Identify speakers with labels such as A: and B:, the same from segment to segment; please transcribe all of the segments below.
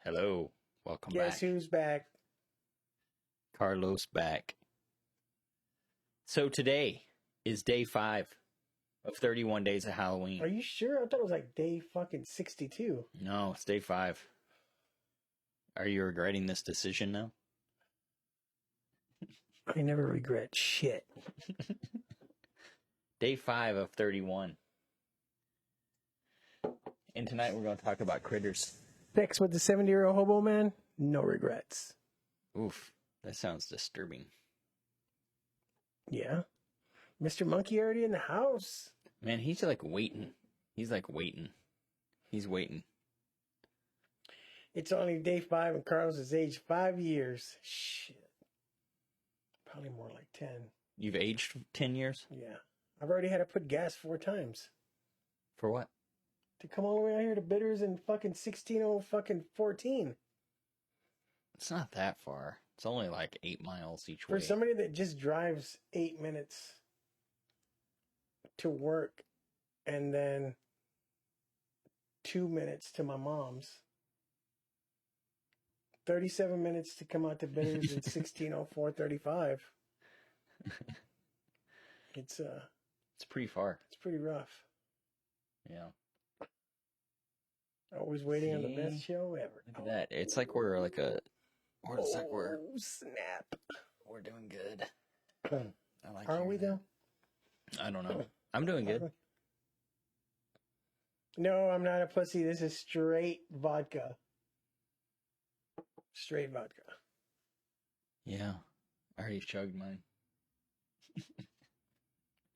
A: Hello. Welcome
B: Guess
A: back.
B: who's back?
A: Carlos back. So today is day 5 of 31 days of Halloween.
B: Are you sure? I thought it was like day fucking 62.
A: No, it's day 5. Are you regretting this decision now?
B: I never regret shit.
A: Day 5 of 31. And tonight we're going to talk about critters.
B: Sex with the 70-year-old hobo man? No regrets.
A: Oof, that sounds disturbing.
B: Yeah. Mr. Monkey already in the house.
A: Man, he's like waiting. He's waiting.
B: It's only day 5 and Carlos is aged 5 years. Shit. Probably more like 10.
A: You've aged 10 years?
B: Yeah. I've already had to put gas 4 times.
A: For what?
B: To come all the way out here to Bitters in fucking 1614.
A: It's not that far. It's only like 8 miles each way.
B: For somebody that just drives 8 minutes to work and then 2 minutes to my mom's, 37 minutes to come out to Bitters in 1604:35. It's
A: pretty far.
B: It's pretty rough.
A: Yeah.
B: Always waiting on the best show ever.
A: Look at that. It's like we're like a... It's like we're...
B: Oh, snap.
A: We're doing good. I like
B: Are we, though?
A: I don't know. I'm doing good.
B: No, I'm not a pussy. This is straight vodka. Straight vodka.
A: Yeah. I already chugged mine.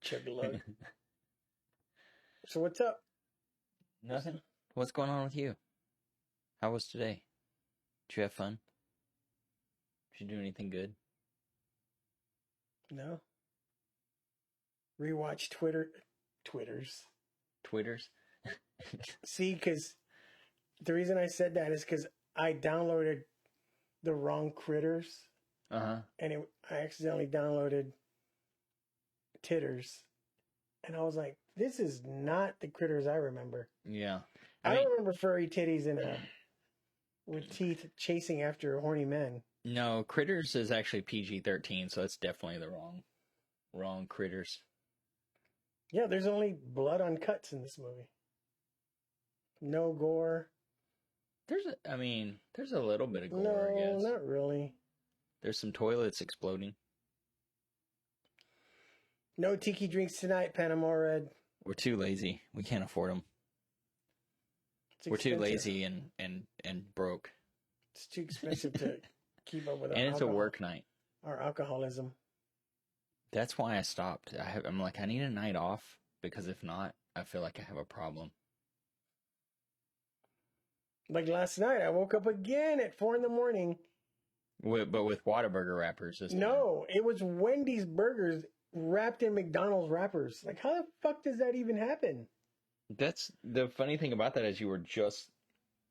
B: Chug a lug. So what's up?
A: Nothing. What's going on with you? How was today? Did you have fun? Did you do anything good?
B: No. Rewatch Twitters. See, because the reason I said that is because I downloaded the wrong critters.
A: Uh-huh.
B: And I accidentally downloaded Titters. And I was like, this is not the critters I remember.
A: Yeah.
B: I don't remember furry titties with teeth chasing after horny men.
A: No, Critters is actually PG-13, so that's definitely the wrong Critters.
B: Yeah, there's only blood on cuts in this movie. No gore.
A: There's a little bit of gore, I guess.
B: No, not really.
A: There's some toilets exploding.
B: No tiki drinks tonight, Panama Red.
A: We're too lazy. We can't afford them. We're too lazy and broke.
B: It's too expensive to keep up with our
A: And it's a work night.
B: Our alcoholism.
A: That's why I stopped. I'm like, I need a night off, because if not, I feel like I have a problem.
B: Like last night, I woke up again at 4 a.m.
A: But with Whataburger wrappers this time.
B: No, it was Wendy's burgers wrapped in McDonald's wrappers. Like, how the fuck does that even happen?
A: That's the funny thing about that is you were just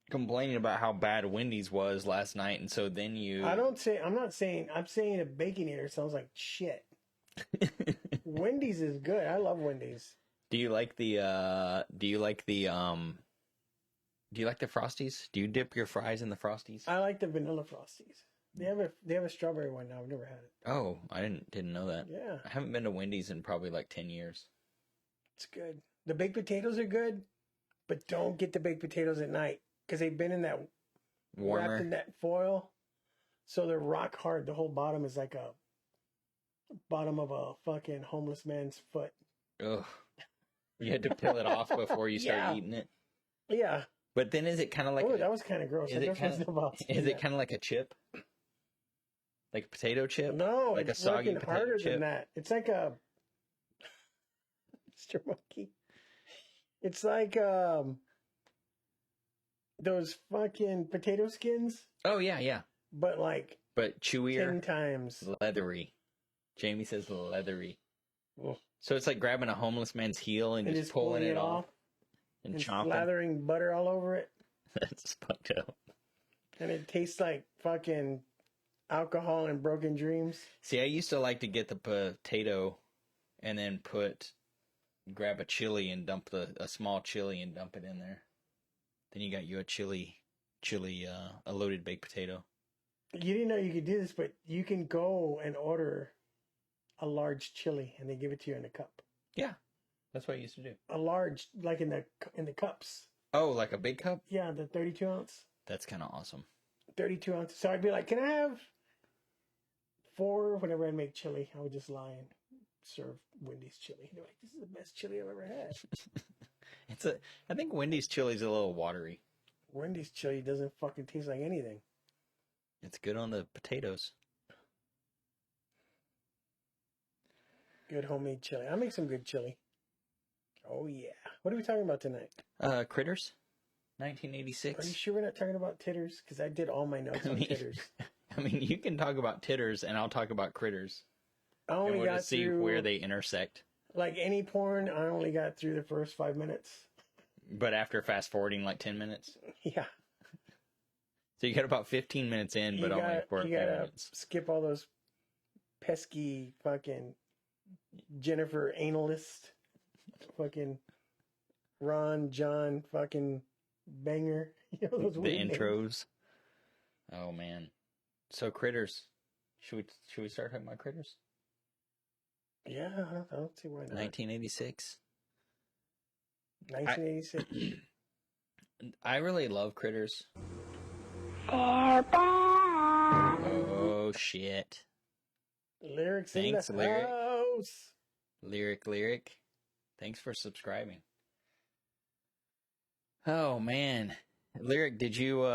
A: complaining about how bad Wendy's was last night, and so then you... I'm saying a Baconator sounds like shit. Wendy's is good. I love Wendy's. Do you like the Frosties? Do you dip your fries in the Frosties?
B: I like the vanilla Frosties. They have a strawberry one now. I've never had it.
A: Oh, I didn't know that.
B: Yeah.
A: I haven't been to Wendy's in probably like 10 years.
B: It's good. The baked potatoes are good, but don't get the baked potatoes at night because they've been in that
A: warmer,
B: wrapped in that foil, so they're rock hard. The whole bottom is like a bottom of a fucking homeless man's foot.
A: Ugh. You had to peel it off before you start eating it.
B: Yeah.
A: But then is it kind of like...
B: Oh, that was kind of gross.
A: Is it kind of like a chip? Like a potato chip?
B: No,
A: like
B: it's
A: a soggy
B: fucking harder than that. It's like a... Mr. Monkey. It's like those fucking potato skins.
A: Oh, yeah.
B: But
A: chewier.
B: 10 times.
A: Leathery. Jamie says leathery.
B: Ugh.
A: So it's like grabbing a homeless man's heel and just pulling it off. And chomping.
B: Slathering butter all over it.
A: That's fucked up.
B: And it tastes like fucking alcohol and broken dreams.
A: See, I used to like to get the potato and then grab a chili and dump a small chili and dump it in there. Then you got you a chili chili, a loaded baked potato.
B: You didn't know you could do this, but you can go and order a large chili, and they give it to you in a cup.
A: Yeah, that's what I used to do.
B: A large, like in the cups.
A: Oh, like a big cup?
B: Yeah, the 32 ounce.
A: That's kind of awesome.
B: 32 ounces. So I'd be like, can I have 4? Whenever I make chili, I would just lie and serve Wendy's chili. They're like, this is the best chili I've ever had.
A: I think Wendy's chili's a little watery.
B: Wendy's chili doesn't fucking taste like anything.
A: It's good on the potatoes.
B: Good homemade chili. I make some good chili. Oh yeah. What are we talking about tonight?
A: Critters, 1986.
B: Are you sure we're not talking about titters? Because I did all my notes on titters.
A: I mean, you can talk about titters, and I'll talk about critters.
B: I only got
A: to see where they intersect.
B: Like any porn, I only got through the first 5 minutes.
A: But after fast forwarding like 10 minutes?
B: Yeah.
A: So you got about 15 minutes in, but only for a few minutes.
B: Skip all those pesky fucking Jennifer analyst, fucking Ron, John, fucking Banger. You know, those
A: the intros. Names. Oh man. So critters. Should we start talking about critters?
B: Yeah, I don't see why not.
A: 1986.
B: 1986.
A: I really love critters. Oh shit.
B: Lyrics. Thanks, in the house.
A: Lyric. Thanks for subscribing. Oh man. Lyric, did you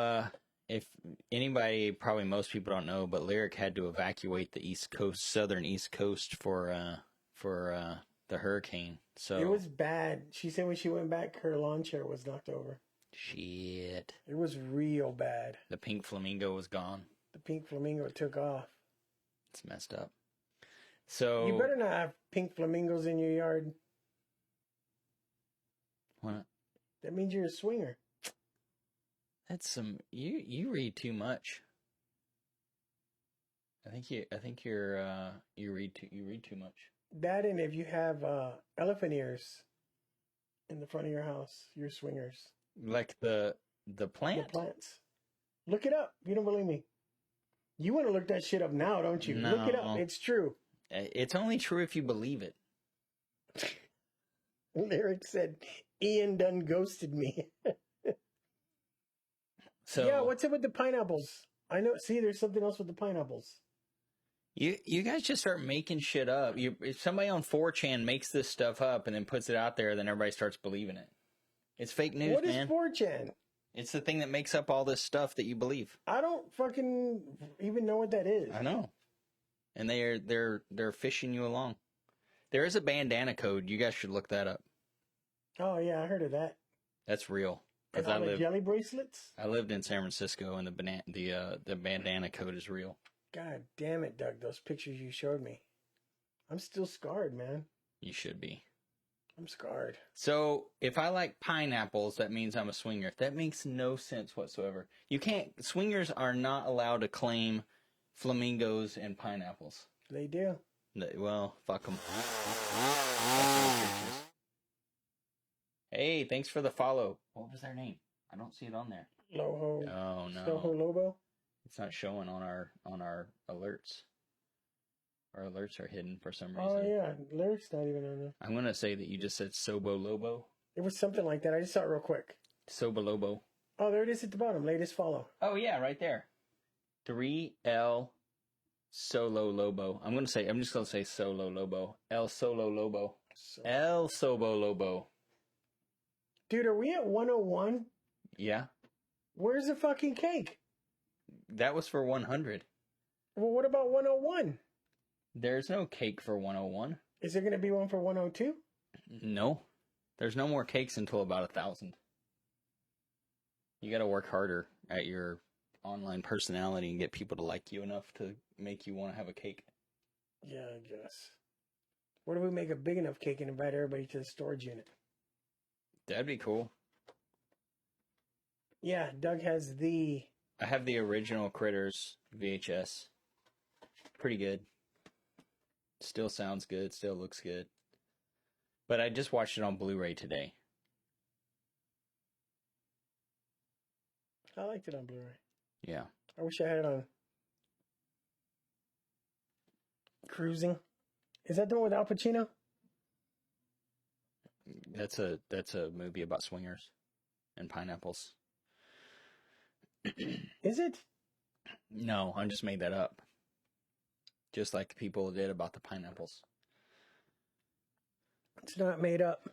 A: if anybody, probably most people don't know, but Lyric had to evacuate the southern East Coast for the hurricane. So
B: it was bad. She said when she went back, her lawn chair was knocked over.
A: Shit.
B: It was real bad.
A: The pink flamingo was gone.
B: The pink flamingo took off.
A: It's messed up. So
B: you better not have pink flamingos in your yard.
A: What?
B: That means you're a swinger.
A: That's some you read too much. I think you read too much.
B: That, and if you have elephant ears in the front of your house, you're swingers.
A: Like the plant?
B: The plants. Look it up. You don't believe me. You want to look that shit up now, don't you?
A: No.
B: Look it up. It's true.
A: It's only true if you believe it.
B: Lyric said, Ian done ghosted me.
A: So
B: yeah, what's up with the pineapples? I know. See, there's something else with the pineapples.
A: You guys just start making shit up. If somebody on 4chan makes this stuff up and then puts it out there, then everybody starts believing it. It's fake news, man.
B: What is 4chan?
A: It's the thing that makes up all this stuff that you believe.
B: I don't fucking even know what that is.
A: I know. And they're fishing you along. There is a bandana code. You guys should look that up.
B: Oh yeah, I heard of that.
A: That's real.
B: Because I lived jelly bracelets.
A: I lived in San Francisco, and the bandana code is real.
B: God damn it, Doug! Those pictures you showed me, I'm still scarred, man.
A: You should be.
B: I'm scarred.
A: So if I like pineapples, that means I'm a swinger. That makes no sense whatsoever. You can't. Swingers are not allowed to claim flamingos and pineapples.
B: They do.
A: Well, fuck them. Hey, thanks for the follow. What was their name? I don't see it on there.
B: Loho.
A: Oh no.
B: Soho Lobo.
A: It's not showing on our alerts. Our alerts are hidden for some reason.
B: Oh yeah, Lyric's not even on there.
A: I'm gonna say that you just said Sobo Lobo.
B: It was something like that. I just saw it real quick.
A: Sobo Lobo.
B: Oh, there it is at the bottom. Latest follow.
A: Oh yeah, right there. 3L Solo Lobo. I'm just gonna say Solo Lobo. El Solo Lobo. El Sobo Lobo.
B: Dude, are we at 101?
A: Yeah.
B: Where's the fucking cake?
A: That was for 100.
B: Well, what about 101?
A: There's no cake for 101.
B: Is there going to be one for 102?
A: No. There's no more cakes until about 1,000. You got to work harder at your online personality and get people to like you enough to make you want to have a cake.
B: Yeah, I guess. What if we make a big enough cake and invite everybody to the storage unit?
A: That'd be cool.
B: Yeah, Doug has
A: I have the original Critters VHS. Pretty good. Still sounds good. Still looks good. But I just watched it on Blu-ray today.
B: I liked it on Blu-ray.
A: Yeah.
B: I wish I had it on Cruising. Is that the one with Al Pacino?
A: That's a movie about swingers and pineapples.
B: Is it?
A: No, I just made that up. Just like the people did about the pineapples.
B: It's not made up.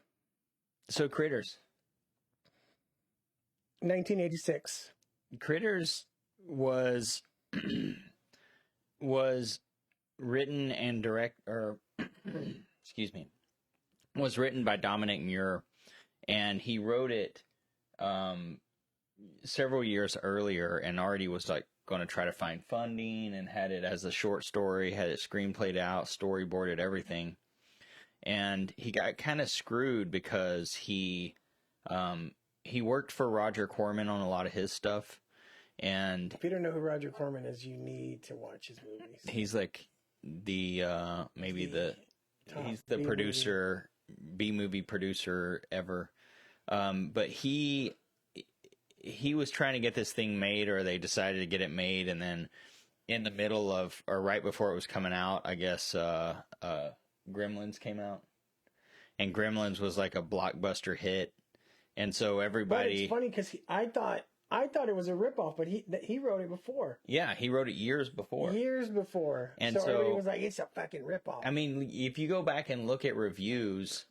A: So Critters.
B: 1986.
A: Critters was was written and was written by Dominic Muir, and he wrote it several years earlier, and already was like going to try to find funding, and had it as a short story, had it screenplayed out, storyboarded everything, and he got kind of screwed because he worked for Roger Corman on a lot of his stuff. And
B: if you don't know who Roger Corman is, you need to watch his movies.
A: He's like he's the producer, B-movie producer ever. But he was trying to get this thing made, or they decided to get it made, and then in the middle of, or right before it was coming out, I guess Gremlins came out. And Gremlins was like a blockbuster hit. And so everybody...
B: But it's funny because I thought it was a ripoff, but he wrote it before.
A: Yeah, he wrote it years before.
B: And so everybody was like, it's a fucking ripoff.
A: I mean, if you go back and look at reviews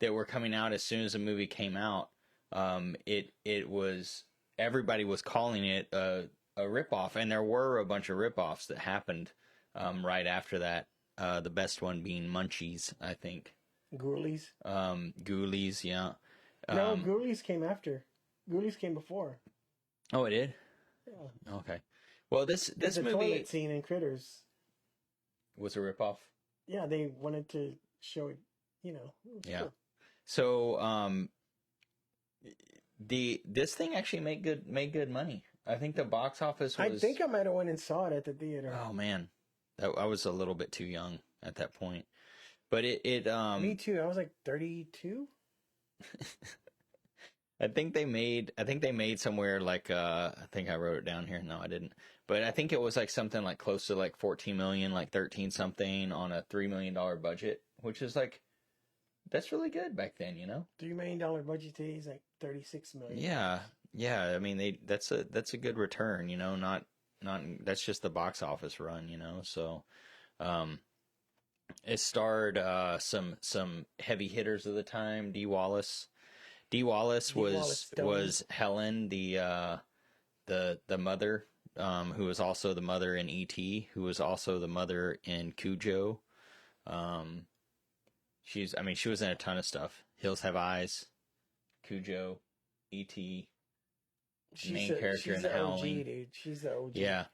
A: that were coming out as soon as the movie came out, it was... Everybody was calling it a ripoff, and there were a bunch of ripoffs that happened right after that. The best one being Munchies, I think.
B: Ghoulies?
A: Ghoulies, yeah.
B: No, Ghoulies came after. Ghoulies came before.
A: Oh, it did?
B: Yeah.
A: Okay. Well, this movie...
B: The toilet scene in Critters
A: was a ripoff?
B: Yeah, they wanted to show it,
A: Yeah.
B: Cool.
A: So, this thing actually made good money. I think the box office was...
B: I think I might have went and saw it at the theater.
A: Oh, man. I was a little bit too young at that point. But it
B: Me too. I was like 32.
A: I think they made somewhere like I think I wrote it down here. No, I didn't. But I think it was like something like close to like 14 million, like 13 something on a $3 million budget, which is like, that's really good back then,
B: $3 million budget today is like 36 million.
A: Yeah. I mean, that's a good return, not that's just the box office run, So, it starred some heavy hitters of the time. Dee Wallace. Dee Wallace was Helen, the mother, who was also the mother in E.T., who was also the mother in Cujo. She was in a ton of stuff. Hills Have Eyes, Cujo, E.T., main character in Howling.
B: OG, dude. She's the OG.
A: Yeah.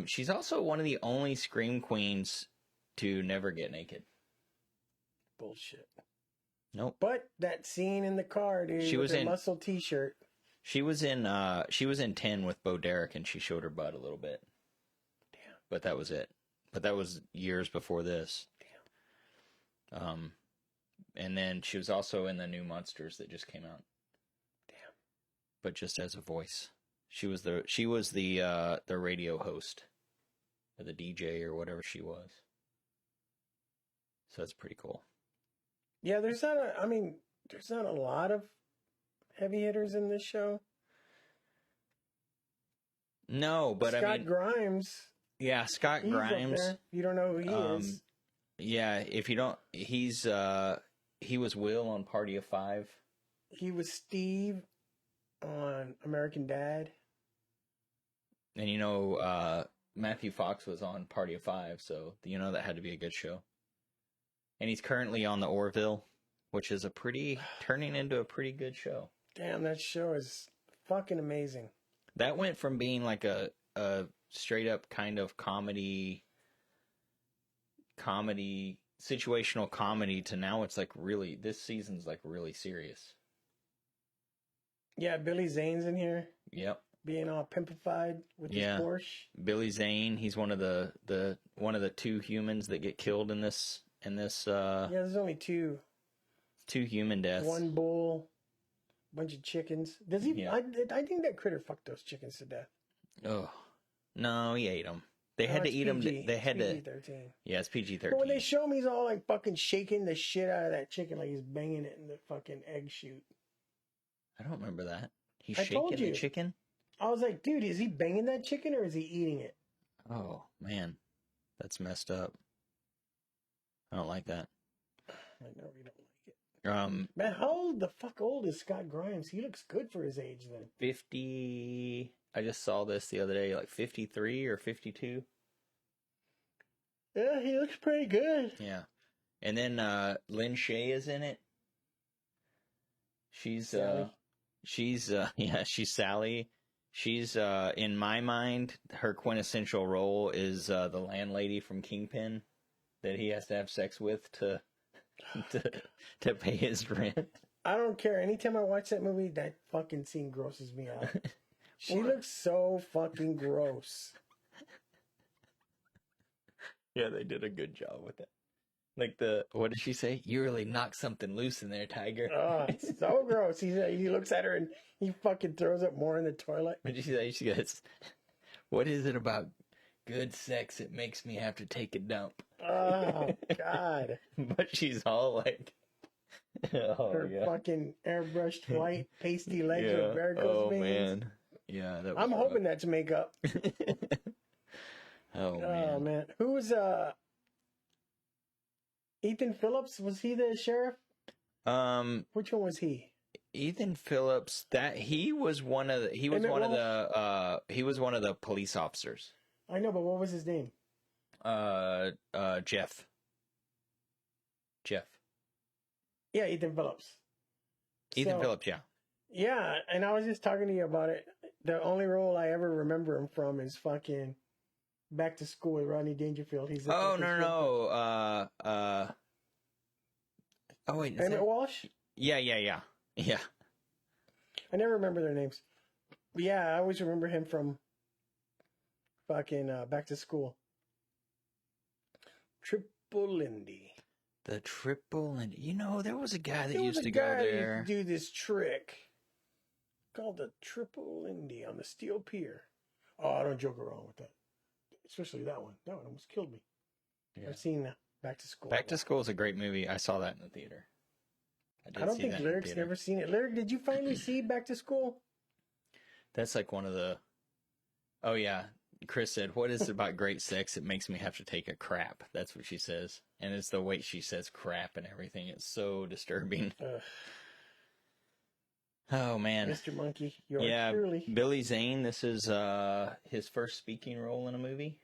A: She's also one of the only scream queens to never get naked.
B: Bullshit.
A: Nope.
B: But that scene in the car, dude, she was in muscle t-shirt.
A: She was in 10 with Bo Derek, and she showed her butt a little bit.
B: Damn.
A: But that was it. But that was years before this.
B: Damn.
A: And then she was also in the new Monsters that just came out.
B: Damn.
A: But just as a voice. She was the radio host, or the DJ, or whatever she was. So that's pretty cool.
B: Yeah, there's not a lot of heavy hitters in this show.
A: No, but
B: Scott Grimes.
A: Yeah, Scott Grimes.
B: Up there. You don't know who he is.
A: Yeah, if you don't, he was Will on Party of Five.
B: He was Steve on American Dad.
A: And Matthew Fox was on Party of Five, so that had to be a good show. And he's currently on the Orville, which is turning into a pretty good show. Damn,
B: that show is fucking amazing.
A: That went from being like a straight up kind of comedy, situational comedy, to now it's like really, this season's like really serious.
B: Yeah, Billy Zane's in here.
A: Yep.
B: Being all pimpified with his Porsche.
A: Billy Zane, he's one of the two humans that get killed in this.
B: Yeah, there's only two
A: human deaths.
B: One bull. bunch of chickens. Does he? Yeah. I think that critter fucked those chickens to death.
A: Oh, no, he ate them. They had to eat them. They had to. PG-13. Yeah, it's PG-13.
B: But when they show him, he's all like fucking shaking the shit out of that chicken, like he's banging it in the fucking egg chute.
A: I don't remember that. He's shaking the chicken?
B: I was like, dude, is he banging that chicken or is he eating it?
A: Oh, man. That's messed up. I don't like that.
B: I know you don't like it. Man, how the fuck old is Scott Grimes? He looks good for his age then.
A: 50... I just saw this the other day, like 53 or 52.
B: Yeah, he looks pretty good.
A: Yeah. And then Lynn Shay is in it. She's
B: Sally.
A: She's Sally. She's in my mind, her quintessential role is the landlady from Kingpin that he has to have sex with to pay his rent.
B: I don't care. Anytime I watch that movie, that fucking scene grosses me out. She looks so fucking gross.
A: Yeah, they did a good job with it. Like what did she say? You really knocked something loose in there, Tiger.
B: Oh, it's so gross. He looks at her and he fucking throws up more in the toilet.
A: What did she say? She goes, what is it about good sex that makes me have to take a dump?
B: Oh, God.
A: But she's all like...
B: her fucking airbrushed white pasty legs with varicose veins. Man.
A: Yeah, that was
B: I'm hoping that's makeup.
A: Oh, man.
B: Who was Ethan Phillips? Was he the sheriff? Which one was he?
A: Ethan Phillips. He was one of the police officers.
B: I know, but what was his name?
A: Jeff.
B: Yeah, Ethan Phillips.
A: Phillips, yeah.
B: Yeah, and I was just talking to you about it. The only role I ever remember him from is fucking Back to School with Rodney Dangerfield. He's
A: no. Oh wait,
B: Emmett Walsh?
A: Yeah.
B: I never remember their names. But yeah, I always remember him from fucking Back to School. Triple Lindy.
A: The Triple Lindy. You know, there was a guy that used to go there.
B: Do this trick called the Triple Lindy on the Steel Pier. Oh, I don't joke around with that. Especially that one. That one almost killed me. Yeah. I've seen Back to School.
A: Back to School is a great movie. I saw that in the theater.
B: I don't think Lyric's never seen it. Lyric, did you finally see Back to School?
A: That's like one of the... Oh, yeah. Chris said, what is it about great sex that makes me have to take a crap? That's what she says. And it's the way she says crap and everything. It's so disturbing. Oh, man.
B: Mr. Monkey, you're truly...
A: Billy Zane, this is his first speaking role in a movie.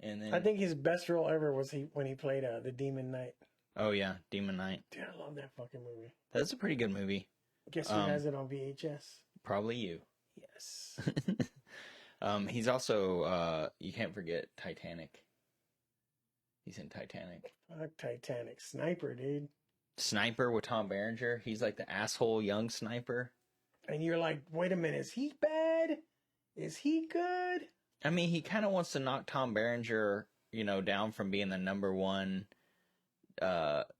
A: And then
B: I think his best role ever was when he played the Demon Knight.
A: Oh, yeah, Demon Knight.
B: Dude, I love that fucking movie.
A: That's a pretty good movie.
B: Guess who has it on VHS?
A: Probably you.
B: Yes.
A: He's also, you can't forget Titanic. He's in Titanic.
B: Fuck Titanic. Sniper, dude.
A: Sniper with Tom Berenger. He's like the asshole young sniper.
B: And you're like, wait a minute, is he bad? Is he good?
A: I mean, he kind of wants to knock Tom Berenger, down from being the number one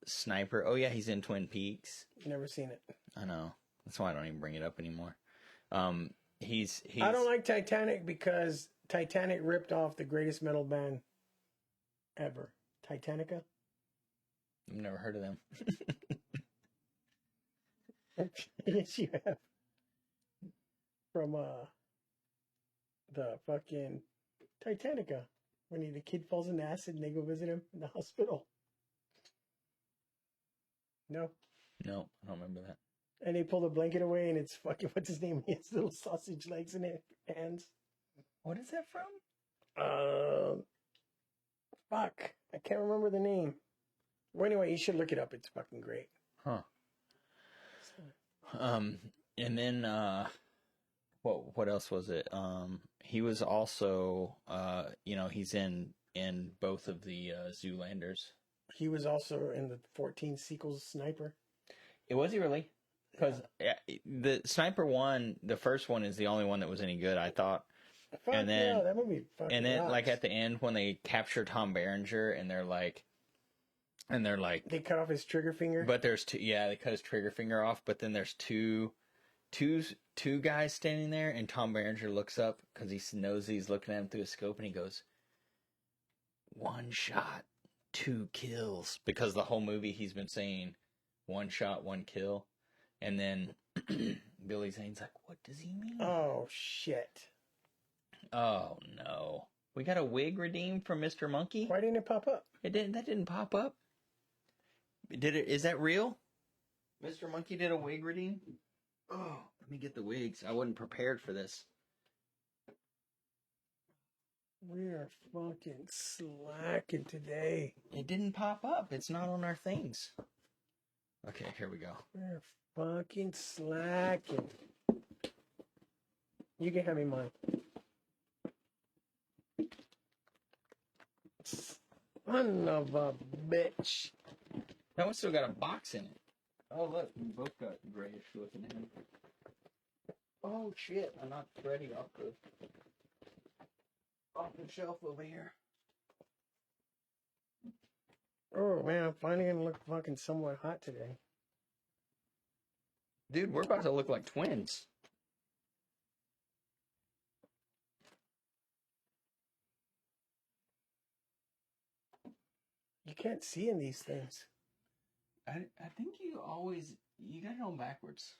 A: sniper. Oh, yeah, he's in Twin Peaks.
B: Never seen it.
A: I know. That's why I don't even bring it up anymore. He's
B: I don't like Titanic because Titanic ripped off the greatest metal band ever. Titanica?
A: I've never heard of them.
B: Yes, you have. From the fucking Titanica. When the kid falls into acid and they go visit him in the hospital. No?
A: No, I don't remember that.
B: And they pull the blanket away and it's fucking, what's his name? He has little sausage legs in his hands.
A: What is that from?
B: Fuck. I can't remember the name. Well, anyway, you should look it up. It's fucking great.
A: Huh. And then, what else was it? He was also, he's in both of the Zoolanders.
B: He was also in the 14 sequels Sniper.
A: Was he really? Because the Sniper one, the first one is the only one that was any good, I thought.
B: And then, that movie fucking
A: and then,
B: rocks.
A: like, at the end, when they capture Tom Berenger, and they're like, And they're like...
B: They cut off his trigger finger?
A: But there's two... Yeah, they cut his trigger finger off, but then there's two guys standing there, and Tom Berenger looks up because he knows he's looking at him through a scope, and he goes, 1 shot, 2 kills. Because the whole movie he's been saying, 1 shot, 1 kill. And then Billy Zane's like, what does he mean?
B: Oh, shit.
A: Oh, no. We got a wig redeemed from Mr. Monkey?
B: Why didn't it pop up?
A: It didn't. That didn't pop up. Did it? Is that real? Mr. Monkey did a wig redeem? Oh, let me get the wigs. I wasn't prepared for this.
B: We are fucking slacking today.
A: It didn't pop up. It's not on our things. Okay, here we go.
B: We're fucking slacking. You can have me mine. Son of a bitch.
A: That one still got a box in it. Oh, look. We both got grayish looking in. Oh, shit. I knocked Freddy off the shelf over here.
B: Oh, man. I'm finally going to look fucking somewhat hot today.
A: Dude, we're about to look like twins.
B: You can't see in these things.
A: I think you got it on backwards.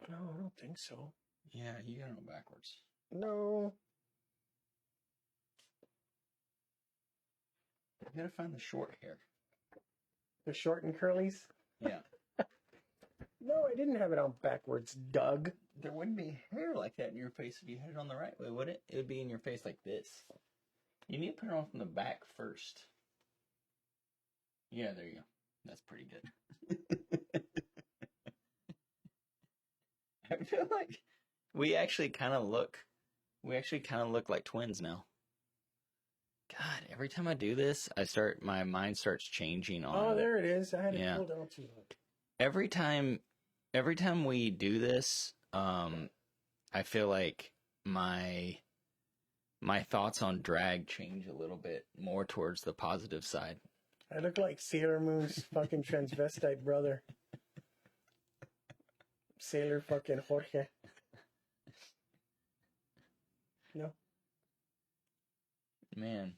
B: No, I don't think so.
A: Yeah, you got it on backwards.
B: No.
A: You gotta find the short hair.
B: The short and curlies?
A: Yeah.
B: No, I didn't have it on backwards, Doug.
A: There wouldn't be hair like that in your face if you had it on the right way, would it? It would be in your face like this. You need to put it on from the back first. Yeah, there you go. That's pretty good. I feel like we actually kind of look like twins now. God, every time I do this, my mind starts changing on.
B: Oh, there it is. I had it pulled out too much.
A: Every time we do this, I feel like my thoughts on drag change a little bit more towards the positive side.
B: I look like Sailor Moon's fucking transvestite brother. Sailor fucking Jorge. No?
A: Man.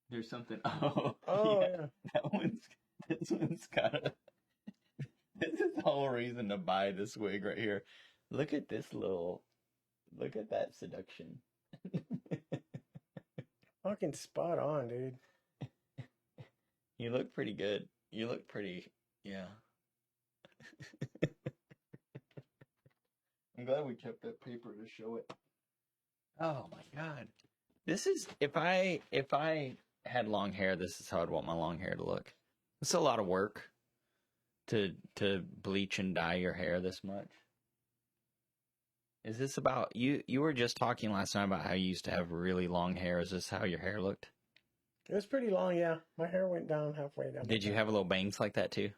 A: There's something.
B: Oh, yeah.
A: This one's got a... This is the whole reason to buy this wig right here. Look at that seduction.
B: Fucking spot on, dude.
A: You look pretty good. You look pretty, yeah. I'm glad we kept that paper to show it. Oh my God. This is, if I had long hair, this is how I'd want my long hair to look. It's a lot of work to bleach and dye your hair this much. Is this about, you were just talking last night about how you used to have really long hair. Is this how your hair looked?
B: It was pretty long, yeah. My hair went down halfway down.
A: Did you have a little bangs like that too?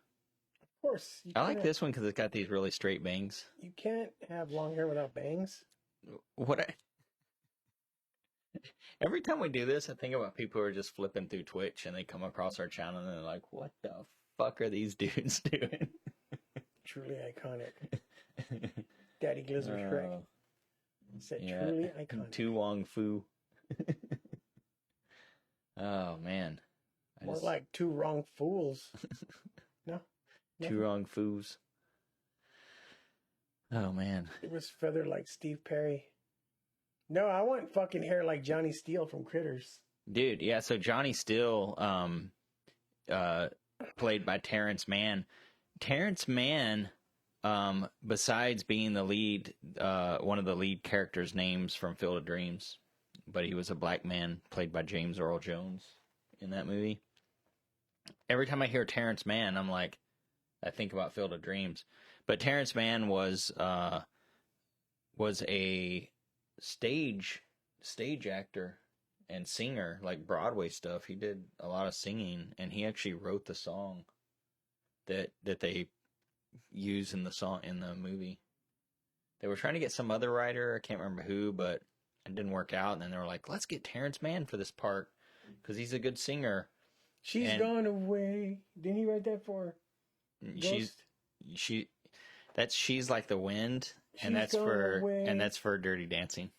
B: Of course.
A: I like this one because it's got these really straight bangs.
B: You can't have long hair without bangs.
A: Every time we do this, I think about people who are just flipping through Twitch and they come across our channel and they're like, what the fuck are these dudes doing?
B: Truly iconic. Daddy Gliz was correct. Said truly iconic.
A: Tu Wong Fu. Oh, man.
B: More like two wrong fools. No?
A: Two wrong foos. Oh, man.
B: It was feathered like Steve Perry. No, I want fucking hair like Johnny Steele from Critters.
A: Dude, yeah, so Johnny Steele, played by Terrence Mann. Terrence Mann, besides being the lead, one of the lead characters' names from Field of Dreams, but he was a black man played by James Earl Jones in that movie. Every time I hear Terrence Mann, I'm like, I think about Field of Dreams. But Terrence Mann was a stage actor and singer, like Broadway stuff. He did a lot of singing, and he actually wrote the song that they use in the movie. They were trying to get some other writer, I can't remember who, but it didn't work out. And then they were like, let's get Terrence Mann for this part. because he's a good singer.
B: She's gone away. Didn't he write that for Ghost?
A: She's like the wind, and that's for Dirty Dancing.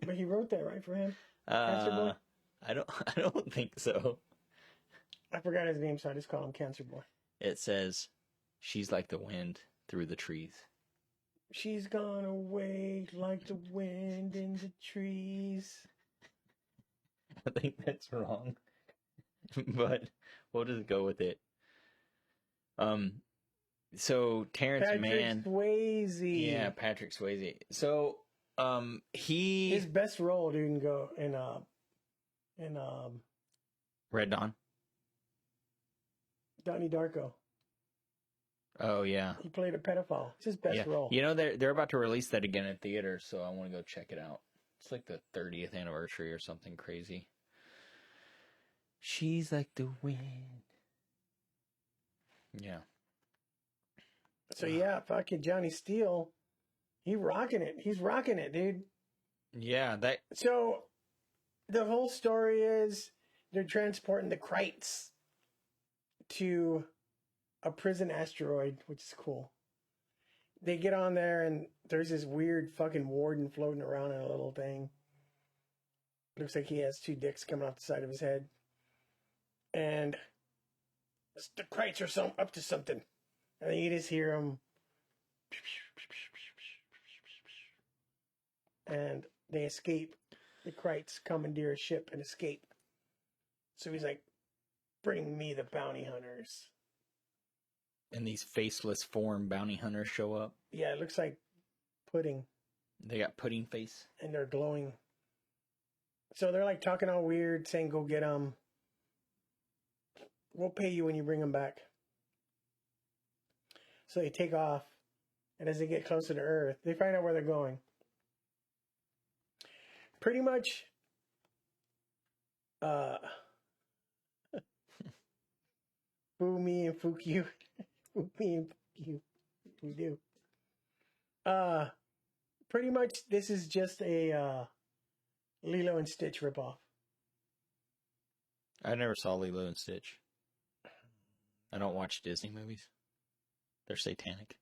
B: But he wrote that right for him.
A: Cancer Boy? I don't think so.
B: I forgot his name, so I just call him Cancer Boy.
A: It says, she's like the wind through the trees.
B: She's gone away like the wind in the trees.
A: I think that's wrong. But we'll just go with it. So Terrence Mann.
B: Swayze.
A: Yeah, Patrick Swayze. So, his
B: best role didn't go in
A: Red Dawn.
B: Donnie Darko.
A: Oh yeah.
B: He played a pedophile. It's his best role.
A: You know, they're about to release that again in theaters, so I want to go check it out. It's like the 30th anniversary or something crazy. She's like the wind. Yeah.
B: So yeah, fucking Johnny Steele, he's rocking it, dude.
A: Yeah,
B: So the whole story is they're transporting the Krites to a prison asteroid, which is cool. They get on there and there's this weird fucking warden floating around in a little thing. Looks like he has two dicks coming off the side of his head. And the Krites are up to something. And then you just hear them. And they escape. The Krites commandeer a ship and escape. So he's like, bring me the bounty hunters.
A: And these faceless form bounty hunters show up.
B: Yeah, it looks like pudding.
A: They got pudding face.
B: And they're glowing. So they're like talking all weird, saying, go get them. We'll pay you when you bring them back. So they take off. And as they get closer to Earth, they find out where they're going. Pretty much, boo me and fook you. Boo me and fook you. We do. Pretty much, this is just a Lilo and Stitch ripoff.
A: I never saw Lilo and Stitch. I don't watch Disney movies. They're satanic.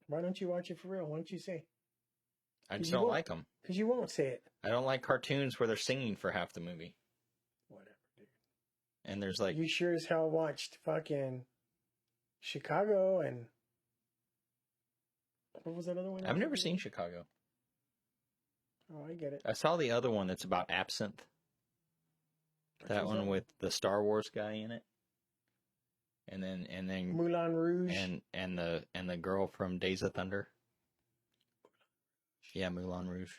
B: Why don't you watch it for real? Why don't you say?
A: I just don't like them.
B: Because you won't say it.
A: I don't like cartoons where they're singing for half the movie.
B: Whatever, dude.
A: And there's like...
B: You sure as hell watched fucking Chicago and... What was that other one?
A: I've never seen Chicago.
B: Oh, I get it.
A: I saw the other one that's about absinthe. That one with the Star Wars guy in it. And then
B: Moulin Rouge.
A: And the girl from Days of Thunder. Yeah, Moulin Rouge.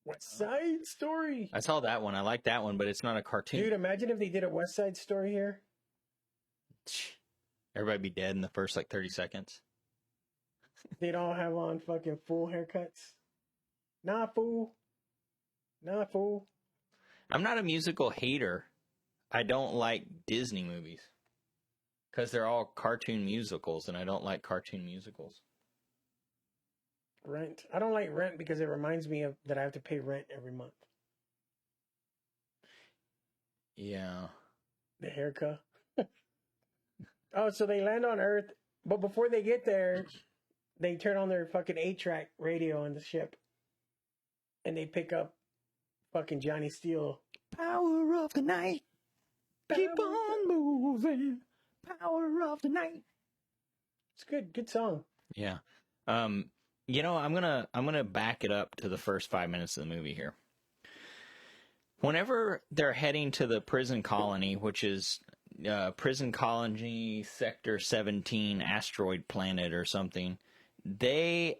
B: West Side Story.
A: I saw that one. I like that one, but it's not a cartoon.
B: Dude, imagine if they did a West Side Story here.
A: Everybody be dead in the first 30 seconds.
B: They'd all have on fucking full haircuts. Nah, fool. Nah, fool.
A: I'm not a musical hater. I don't like Disney movies. Because they're all cartoon musicals, and I don't like cartoon musicals.
B: Rent. I don't like Rent because it reminds me of that I have to pay rent every month.
A: Yeah.
B: The haircut. Oh, so they land on Earth, but before they get there, they turn on their fucking 8-track radio on the ship. And they pick up fucking Johnny Steele.
A: Power of the night. Keep on moving. Power of the night.
B: It's good. Good song.
A: Yeah. You know, I'm gonna back it up to the first 5 minutes of the movie here. Whenever they're heading to the prison colony, which is prison colony sector 17 asteroid planet or something, they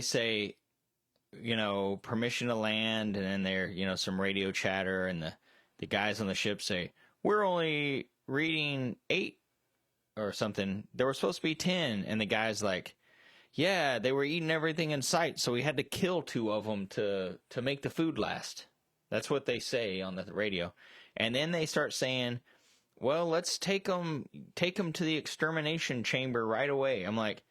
A: say, you know, permission to land, and then there, you know, some radio chatter, and the guys on the ship say, we're only reading 8 or something. There were supposed to be 10, and the guy's like, yeah, they were eating everything in sight, so we had to kill 2 of them to make the food last. That's what they say on the radio. And then they start saying, well, let's take them to the extermination chamber right away. I'm like,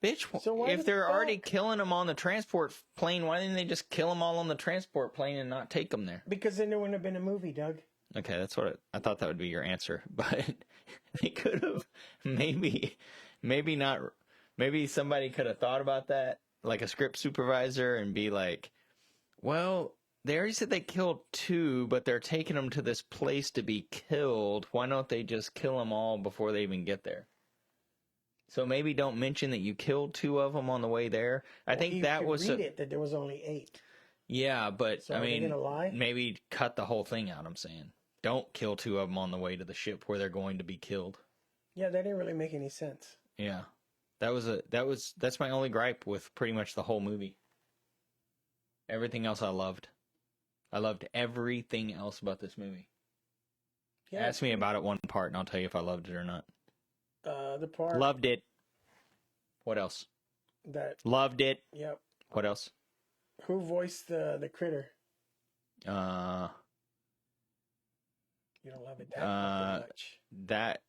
A: Bitch,
B: So
A: if they're already killing them on the transport plane, why didn't they just kill them all on the transport plane and not take them there?
B: Because then there wouldn't have been a movie, Doug.
A: Okay, that's what I thought that would be your answer, but they could have maybe not. Maybe somebody could have thought about that, like a script supervisor, and be like, "Well, they already said they killed 2, but they're taking them to this place to be killed. Why don't they just kill them all before they even get there?" So maybe don't mention that you killed 2 of them on the way there. I think that was
B: read it that there was only 8.
A: Yeah, but
B: so
A: I mean,
B: gonna lie?
A: Maybe cut the whole thing out. I'm saying, don't kill 2 of them on the way to the ship where they're going to be killed.
B: Yeah, that didn't really make any sense.
A: Yeah, that's my only gripe with pretty much the whole movie. Everything else I loved. I loved everything else about this movie. Yeah, ask me about it one part, and I'll tell you if I loved it or not.
B: The part
A: loved it. What else? Loved it.
B: Yep.
A: What else?
B: Who voiced the critter? You don't love it that much.
A: That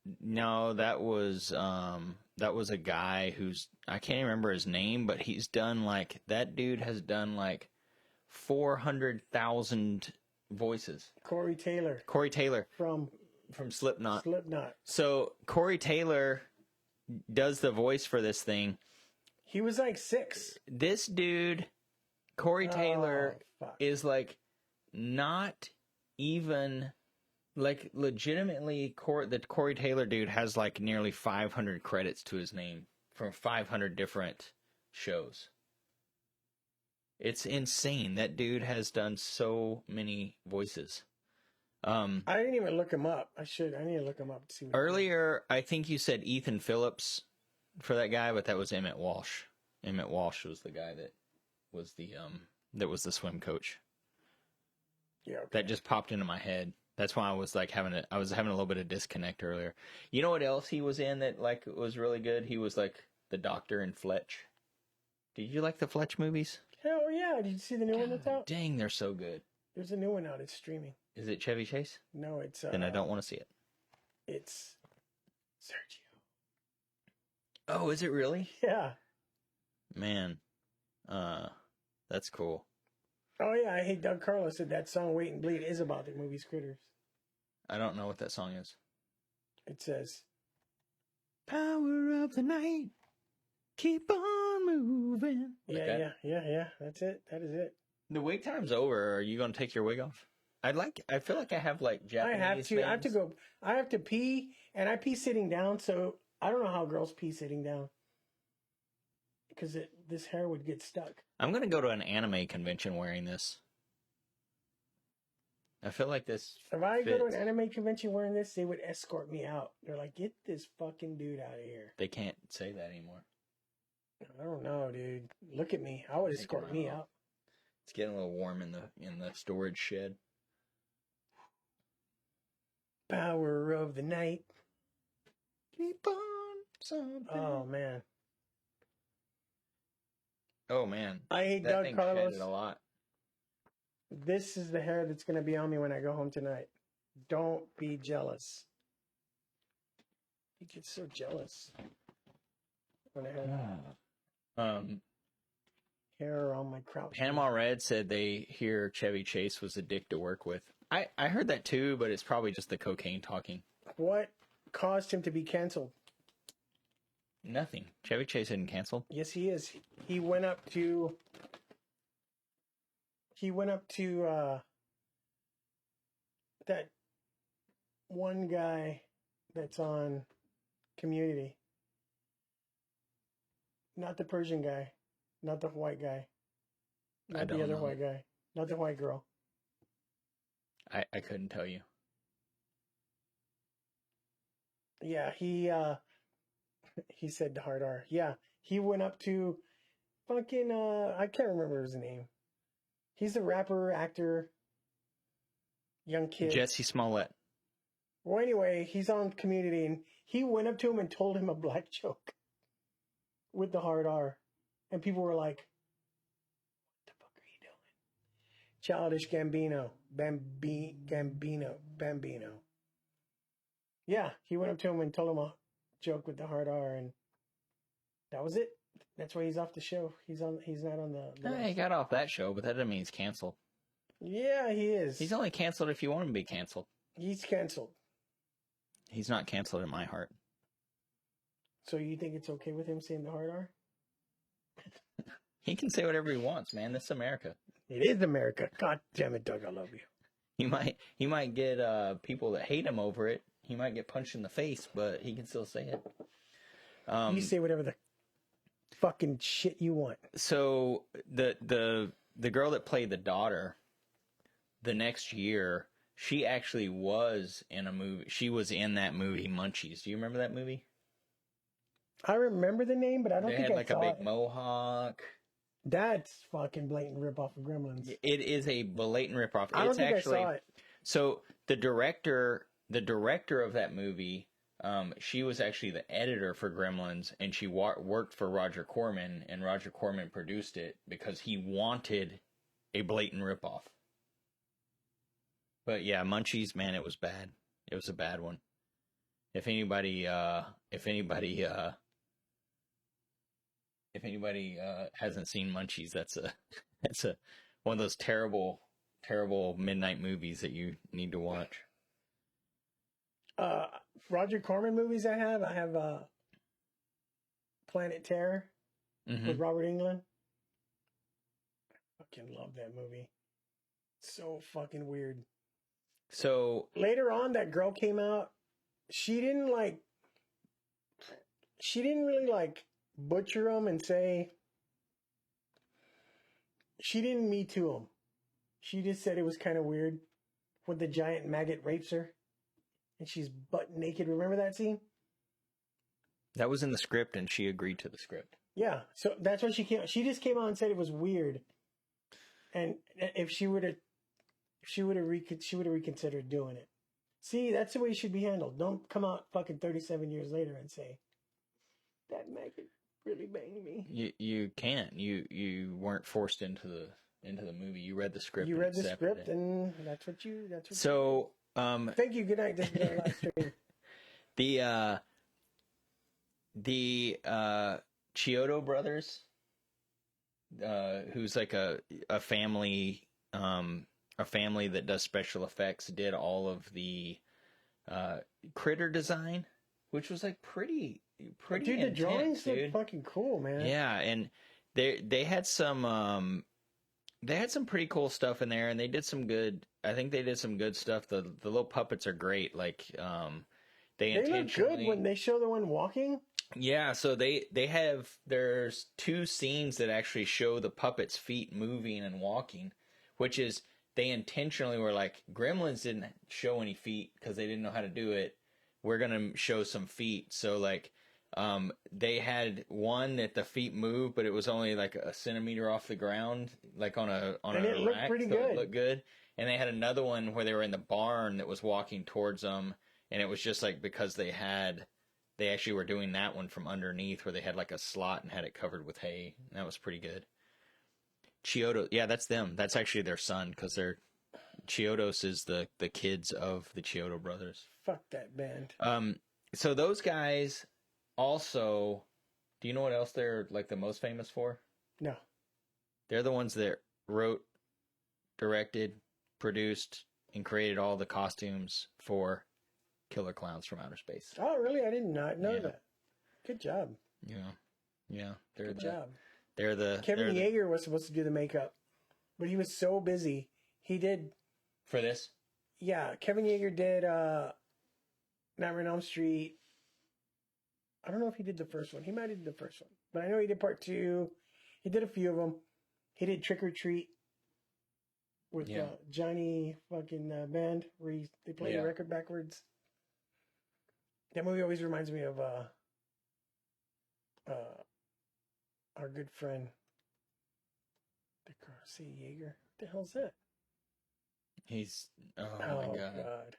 A: was a guy who's, I can't remember his name, but he's done that dude has done 400,000 voices.
B: Corey Taylor.
A: From Slipknot.
B: Slipknot.
A: So Corey Taylor does the voice for this thing.
B: He was 6.
A: This dude, Corey Taylor, is not even legitimately. The Corey Taylor dude has nearly 500 credits to his name from 500 different shows. It's insane. That dude has done so many voices.
B: I didn't even look him up. I need to look him up to see.
A: Earlier, I think you said Ethan Phillips for that guy, but that was Emmett Walsh. Emmett Walsh was the guy that was the swim coach.
B: Yeah. Okay.
A: That just popped into my head. That's why I was having a little bit of disconnect earlier. You know what else he was in that was really good? He was the doctor in Fletch. Did you like the Fletch movies?
B: Hell yeah! Did you see the new one that's out?
A: Dang, they're so good.
B: There's a new one out. It's streaming.
A: Is it Chevy Chase?
B: No, it's...
A: then I don't want to see it.
B: It's Sergio.
A: Oh, is it really?
B: Yeah.
A: Man, that's cool.
B: Oh, yeah, I hate Doug Carlos said that song, Wait and Bleed, is about the movie's critters.
A: I don't know what that song is.
B: It says...
A: Power of the night, keep on moving.
B: Yeah, that's it. That is it.
A: The wig time's over. Are you going to take your wig off? I feel like I have Japanese
B: I have to.
A: things.
B: I have to go. I have to pee, and I pee sitting down. So I don't know how girls pee sitting down, because this hair would get stuck.
A: I'm going to go to an anime convention wearing this. I feel like this.
B: If I go to an anime convention wearing this, they would escort me out. They're like, "Get this fucking dude out of here."
A: They can't say that anymore.
B: I don't know, dude. Look at me. I would escort me out.
A: It's getting a little warm in the storage shed.
B: Power of the night.
A: Keep on something.
B: Oh man.
A: I
B: hate Doug Carlos.
A: A lot.
B: This is the hair that's going to be on me when I go home tonight. Don't be jealous. You get so jealous when I have hair on my crotch.
A: Panama Red said they hear Chevy Chase was a dick to work with. I heard that too, but it's probably just the cocaine talking.
B: What caused him to be canceled?
A: Nothing. Chevy Chase isn't canceled.
B: Yes, he is. He went up to that one guy that's on Community. Not the Persian guy. Not the white guy. Not the other white guy. Not the white girl.
A: I couldn't tell you.
B: Yeah, he said the hard R. Yeah, he went up to fucking, I can't remember his name. He's a rapper, actor, young kid.
A: Jesse Smollett.
B: Well, anyway, he's on Community, and he went up to him and told him a black joke with the hard R. And people were like, what the fuck are you doing? Childish Gambino. Bambino. Yeah, he went up to him and told him a joke with the hard R, and that was it. That's why he's off the show. He's not on the
A: He got off that show, but that doesn't mean he's canceled.
B: Yeah, he is.
A: He's only canceled if you want him to be canceled.
B: He's canceled.
A: He's not canceled in my heart.
B: So you think it's okay with him saying the hard R?
A: He can say whatever he wants, man. This is America.
B: It is America. God damn it, Doug, I love you.
A: He might get people that hate him over it. He might get punched in the face, but he can still say it.
B: You say whatever the fucking shit you want.
A: So the girl that played the daughter, the next year, she actually was in a movie. She was in that movie Munchies. Do you remember that movie?
B: I remember the name, but I don't think I saw it.
A: They had like a big mohawk.
B: That's fucking blatant ripoff of Gremlins.
A: It is a blatant ripoff.
B: I don't think I saw it.
A: So the director of that movie, she was actually the editor for Gremlins, and she worked for Roger Corman, and Roger Corman produced it because he wanted a blatant ripoff. But yeah, Munchies, man, it was bad. It was a bad one. If anybody hasn't seen Munchies, that's one of those terrible midnight movies that you need to watch.
B: Roger Corman movies I have Planet Terror with Robert Englund. I fucking love that movie. So fucking weird.
A: So
B: later on, that girl came out. She didn't really like butcher him and say. She didn't Me Too him. She just said it was kind of weird when the giant maggot rapes her and she's butt naked. Remember that scene?
A: That was in the script, and she agreed to the script.
B: Yeah, so that's why she came. She just came out and said it was weird, and if she would have reconsidered doing it. See, that's the way it should be handled. Don't come out fucking 37 years later and say that maggot really banged me.
A: You can't. You weren't forced into the movie. You read the script.
B: You read the script, and that's what you.
A: So,
B: thank you. Good night. This is our last stream.
A: The Chiodo brothers, who's like a family that does special effects, did all of the critter design, which was like pretty
B: dude,
A: intense,
B: the drawings look fucking cool, man.
A: Yeah, and they had some pretty cool stuff in there, and they did some good. I think they did some good stuff. The little puppets are great. Like they
B: look good when they show the one walking.
A: Yeah, so there's two scenes that actually show the puppet's feet moving and walking, which is they intentionally were like, Gremlins didn't show any feet because they didn't know how to do it. We're gonna show some feet. So like, they had one that the feet moved, but it was only like a centimeter off the ground, like on a
B: and it looked
A: rack,
B: pretty
A: so
B: good.
A: It looked good. And they had another one where they were in the barn that was walking towards them, and it was just like because they actually were doing that one from underneath where they had like a slot and had it covered with hay. And that was pretty good. Chiodo, yeah, that's them. That's actually their son because Chiodos is the kids of the Chiodo brothers.
B: Fuck that band.
A: So those guys also, do you know what else they're like the most famous for?
B: No.
A: They're the ones that wrote, directed, produced, and created all the costumes for Killer Clowns from Outer Space.
B: Oh, really? I did not know that. Good job.
A: Yeah.
B: Good job.
A: Kevin
B: Yeager was supposed to do the makeup, but he was so busy. He did
A: for this.
B: Yeah, Kevin Yeager did Nightmare on Elm Street. I don't know if he did the first one. He might have did the first one, but I know he did part 2. He did a few of them. He did Trick or Treat with Johnny fucking band where they play the record backwards. That movie always reminds me of our good friend, the Garcia Yeager. What the hell's that?
A: He's oh my god.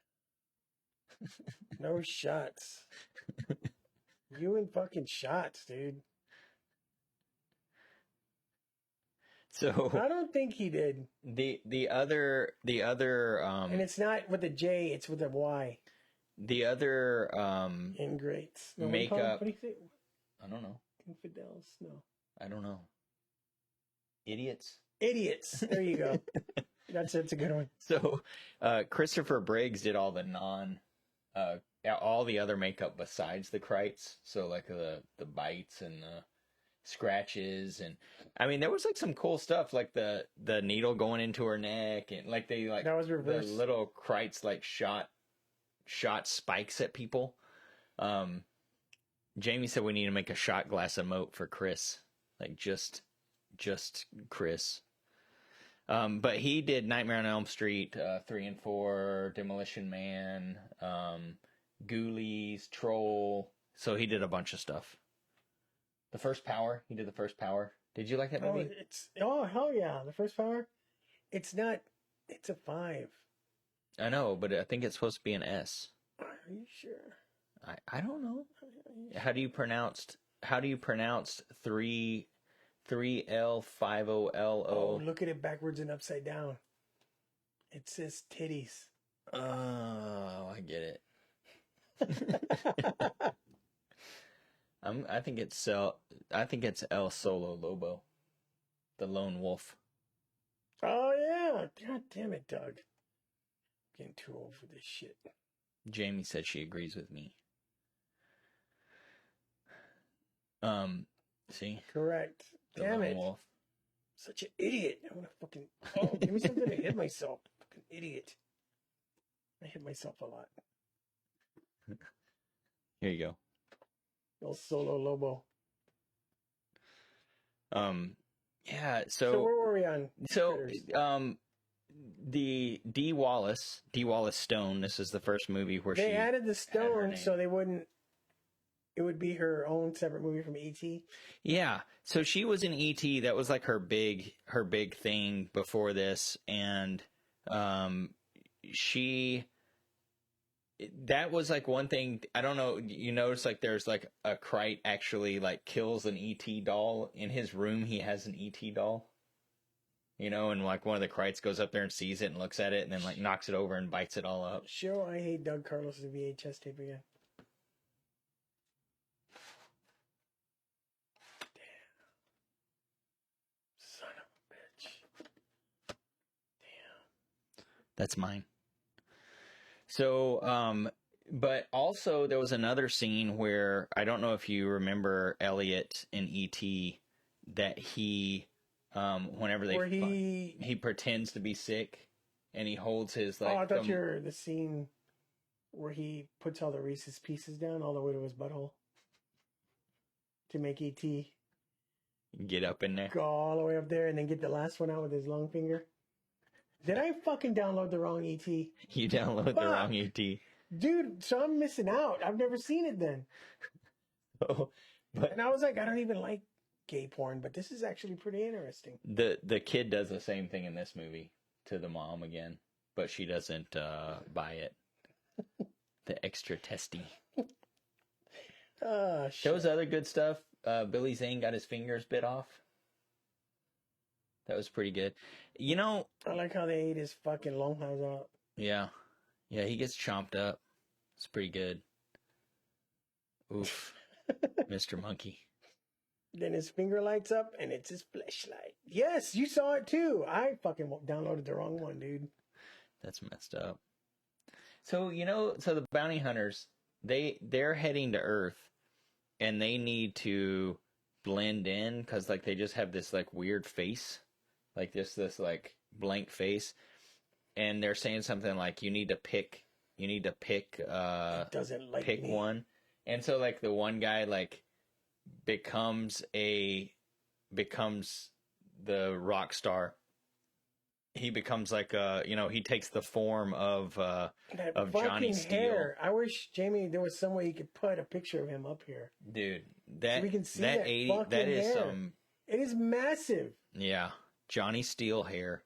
B: No shots. You and fucking shots, dude.
A: So
B: I don't think he did.
A: The other
B: and it's not with a J, it's with a Y.
A: The other
B: Ingrates.
A: makeup.
B: What do you think?
A: I don't know.
B: Infidels? No.
A: I don't know. Idiots?
B: Idiots. There you go. That's a good one.
A: So, Christopher Briggs did all the all the other makeup besides the Krites. So, like the bites and the scratches, and I mean, there was like some cool stuff, like the needle going into her neck, and like
B: that was reversed.
A: The little Krites like shot spikes at people. Jamie said we need to make a shot glass emote for Chris, like just Chris. But he did Nightmare on Elm Street 3 and 4, Demolition Man, Ghoulies, Troll. So he did a bunch of stuff. The First Power. He did The First Power. Did you like that movie?
B: Oh hell yeah! The First Power. It's not. It's a 5.
A: I know, but I think it's supposed to be an S.
B: Are you sure?
A: I don't know. How do you pronounce 3L50LO?
B: Oh, look at it backwards and upside down. It says titties.
A: Oh, I get it. I think it's El Solo Lobo, the lone wolf.
B: Oh yeah! God damn it, Doug. I'm getting too old for this shit.
A: Jamie said she agrees with me. See?
B: Correct.
A: The
B: Damn
A: lone
B: it.
A: wolf.
B: Such an idiot. I want to fucking... Oh, give me something to hit myself. Fucking idiot. I hit myself a lot.
A: Here you go.
B: El Solo Lobo.
A: Yeah,
B: so where were we on?
A: So, the D. Wallace Stone, this is the first movie where
B: they added the stone so they wouldn't... It would be her own separate movie from E.T.?
A: Yeah. So she was in E.T. That was like her big thing before this. And that was like one thing. I don't know. You notice like there's like a Krite actually like kills an E.T. doll. In his room, he has an E.T. doll. You know, and like one of the Krites goes up there and sees it and looks at it and then like knocks it over and bites it all up.
B: Show I Hate Doug Carlos' VHS tape again.
A: That's mine. So, but also there was another scene where, I don't know if you remember Elliot in E.T., that he, whenever he pretends to be sick and he holds his like...
B: Oh, I thought you were the scene where he puts all the Reese's Pieces down all the way to his butthole to make E.T.
A: get up in there.
B: Go all the way up there and then get the last one out with his long finger. Did I fucking download the wrong ET?
A: You downloaded the wrong ET.
B: Dude, so I'm missing out. I've never seen it then. And I was like, I don't even like gay porn, but this is actually pretty interesting.
A: The kid does the same thing in this movie to the mom again, but she doesn't buy it. The extra testy.
B: Shit.
A: There was other good stuff. Billy Zane got his fingers bit off. That was pretty good. You know...
B: I like how they ate his fucking longhorns out.
A: Yeah. Yeah, he gets chomped up. It's pretty good. Oof. Mr. Monkey.
B: Then his finger lights up, and it's his fleshlight. Yes, you saw it too. I fucking downloaded the wrong one, dude.
A: That's messed up. So, you know, the bounty hunters, they're heading to Earth, and they need to blend in, because, like, they just have this, like, weird face. Like this like blank face, and they're saying something like you need to pick
B: doesn't like
A: pick
B: me.
A: one, and so like the one guy like becomes the rock star. He becomes like he takes the form of Johnny Steele.
B: Hair. I wish Jamie there was some way you could put a picture of him up here,
A: dude. That
B: so we can see
A: that is
B: hair.
A: some.
B: It is massive.
A: Yeah. Johnny Steele hair.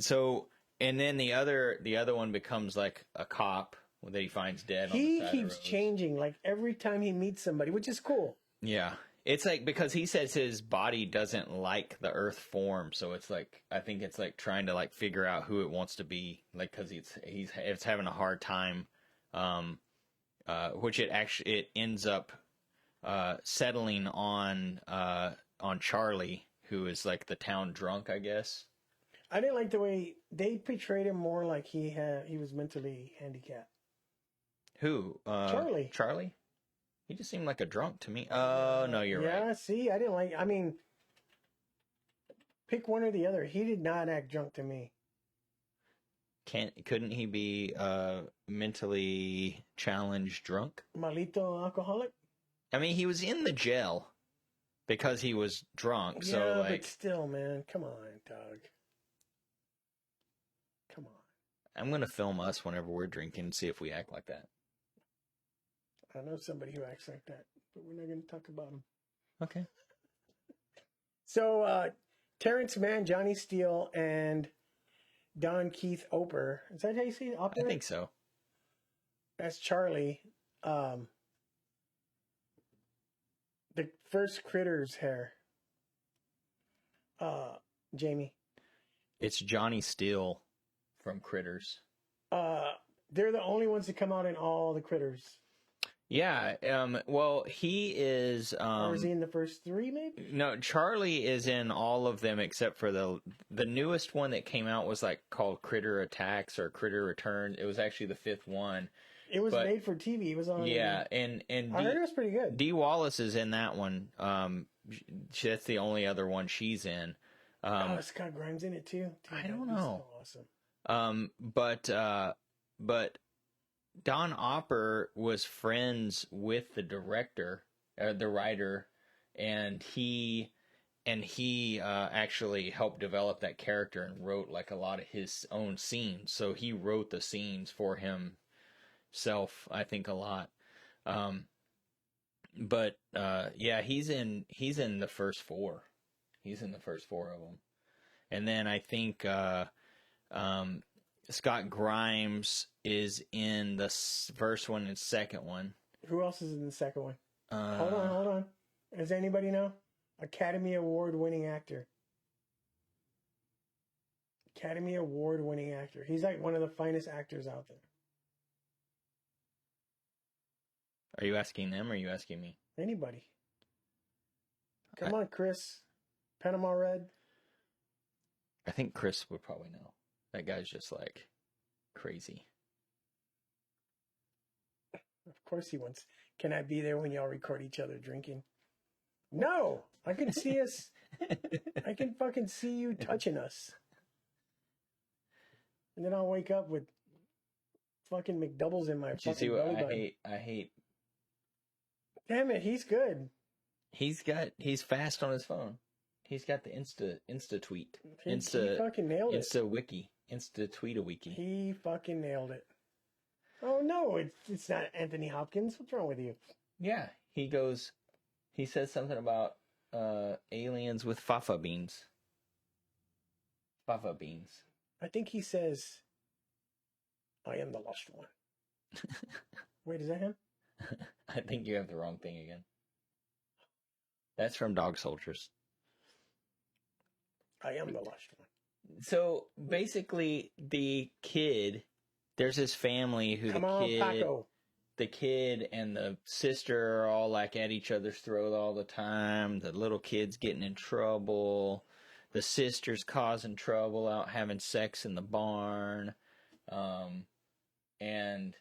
A: So, and then the other one becomes like a cop that he finds dead.
B: He keeps changing like every time he meets somebody, which is cool.
A: Yeah. It's like, because he says his body doesn't like the Earth form. So it's like, I think it's like trying to like figure out who it wants to be. Like, cause it's having a hard time. Which it ends up settling on Charlie, who is like the town drunk, I guess.
B: I didn't like the way they portrayed him more like he was mentally handicapped.
A: Who?
B: Charlie.
A: Charlie? He just seemed like a drunk to me. Oh, no, you're right.
B: Yeah, see, I didn't like... I mean, pick one or the other. He did not act drunk to me.
A: Couldn't he be mentally challenged drunk?
B: Malito alcoholic?
A: I mean, he was in the jail because he was drunk.
B: Yeah,
A: so like,
B: but still, man, come on, Doug. Come on.
A: I'm gonna film us whenever we're drinking and see if we act like that.
B: I know somebody who acts like that, but we're not going to talk about him.
A: Okay.
B: So, Terrence Mann, Johnny Steele, and Don Keith Oper. Is that how you say it?
A: I think so.
B: That's Charlie. The first Critters hair. Jamie.
A: It's Johnny Steele from Critters.
B: They're the only ones that come out in all the Critters.
A: Yeah, well, he is...
B: or is he in the first three, maybe?
A: No, Charlie is in all of them except for the newest one that came out was like called Critter Attacks or Critter Returns. It was actually the fifth one.
B: It was made for TV. It was on...
A: Yeah, and
B: I heard it was pretty good.
A: Dee Wallace is in that one. That's the only other one she's in.
B: Scott Grimes in it, too? Dude,
A: I don't know.
B: So awesome.
A: But Don Opper was friends with the director, the writer, and he actually helped develop that character and wrote like a lot of his own scenes. So he wrote the scenes for himself, I think, a lot. Yeah, he's in the first four. He's in the first four of them, and then I think Scott Grimes is in the first one and second one.
B: Who else is in the second one? Hold on. Does anybody know? Academy Award-winning actor. Academy Award-winning actor. He's like one of the finest actors out there.
A: Are you asking them or are you asking me?
B: Anybody. Come on, Chris. Panama Red.
A: I think Chris would probably know. That guy's just like crazy.
B: Of course he wants. Can I be there when y'all record each other drinking? No! I can see us. I can fucking see you touching us. And then I'll wake up with fucking McDoubles in my fucking belly button.
A: I hate.
B: Damn it, he's good.
A: He's fast on his phone. He's got the Insta tweet.
B: He fucking nailed it.
A: Insta wiki. Insta tweet a wiki.
B: He fucking nailed it. Oh no, it's not Anthony Hopkins. What's wrong with you?
A: Yeah, he says something about aliens with fafa beans. Fafa beans.
B: I think he says, I am the lost one. Wait, is that him?
A: I think you have the wrong thing again. That's from Dog Soldiers.
B: I am the lost one.
A: So basically, there's this family who the kid and the sister are all like at each other's throat all the time. The little kid's getting in trouble. The sister's causing trouble out having sex in the barn.
B: It's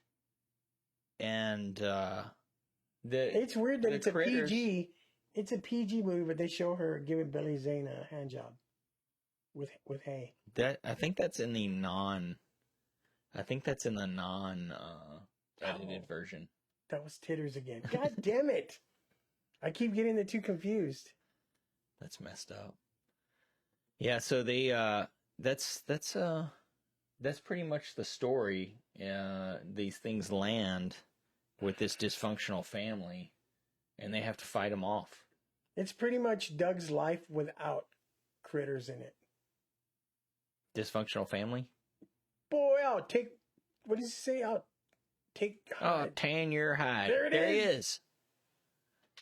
B: weird that it's a PG. It's a PG movie, but they show her giving Billy Zane a hand job with hay.
A: I think that's in the non edited version.
B: That was titters again. God damn it! I keep getting the two confused.
A: That's messed up. Yeah, so they that's pretty much the story. These things land with this dysfunctional family, and they have to fight them off.
B: It's pretty much Doug's life without critters in it.
A: Dysfunctional family?
B: Boy, what does he say?
A: Tan your hide.
B: There
A: he is.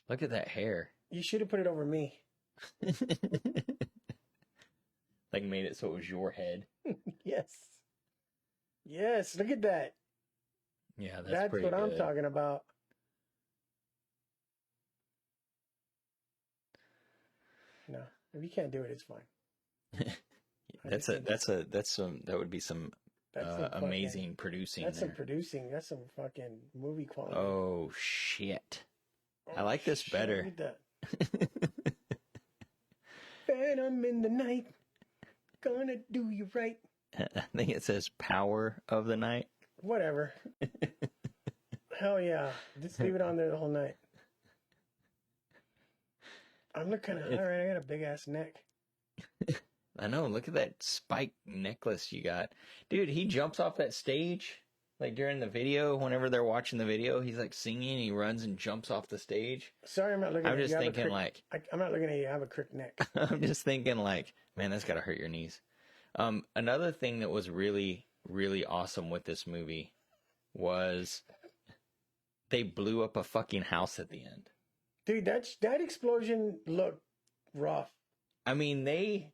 A: Look at that hair.
B: You should have put it over me.
A: Like made it so it was your head.
B: Yes, look at that.
A: Yeah, that's pretty
B: what
A: good.
B: I'm talking about. If you can't do it, it's fine.
A: That would be some amazing producing.
B: That's some producing. That's some fucking movie quality.
A: Oh shit! I like this better.
B: Look at that. Phantom in the night, gonna do you right.
A: I think it says "Power of the Night."
B: Whatever. Hell yeah! Just leave it on there the whole night. I'm looking at. All right, I got a big ass neck.
A: I know. Look at that spike necklace you got, dude. He jumps off that stage like during the video. Whenever they're watching the video, he's like singing. He runs and jumps off the stage.
B: Sorry, I'm not looking.
A: I'm just thinking like.
B: I'm not looking at you. I have a crook neck.
A: I'm just thinking like, man, that's gotta hurt your knees. Another thing that was really, really awesome with this movie was they blew up a fucking house at the end.
B: Dude, that explosion looked rough.
A: I mean, they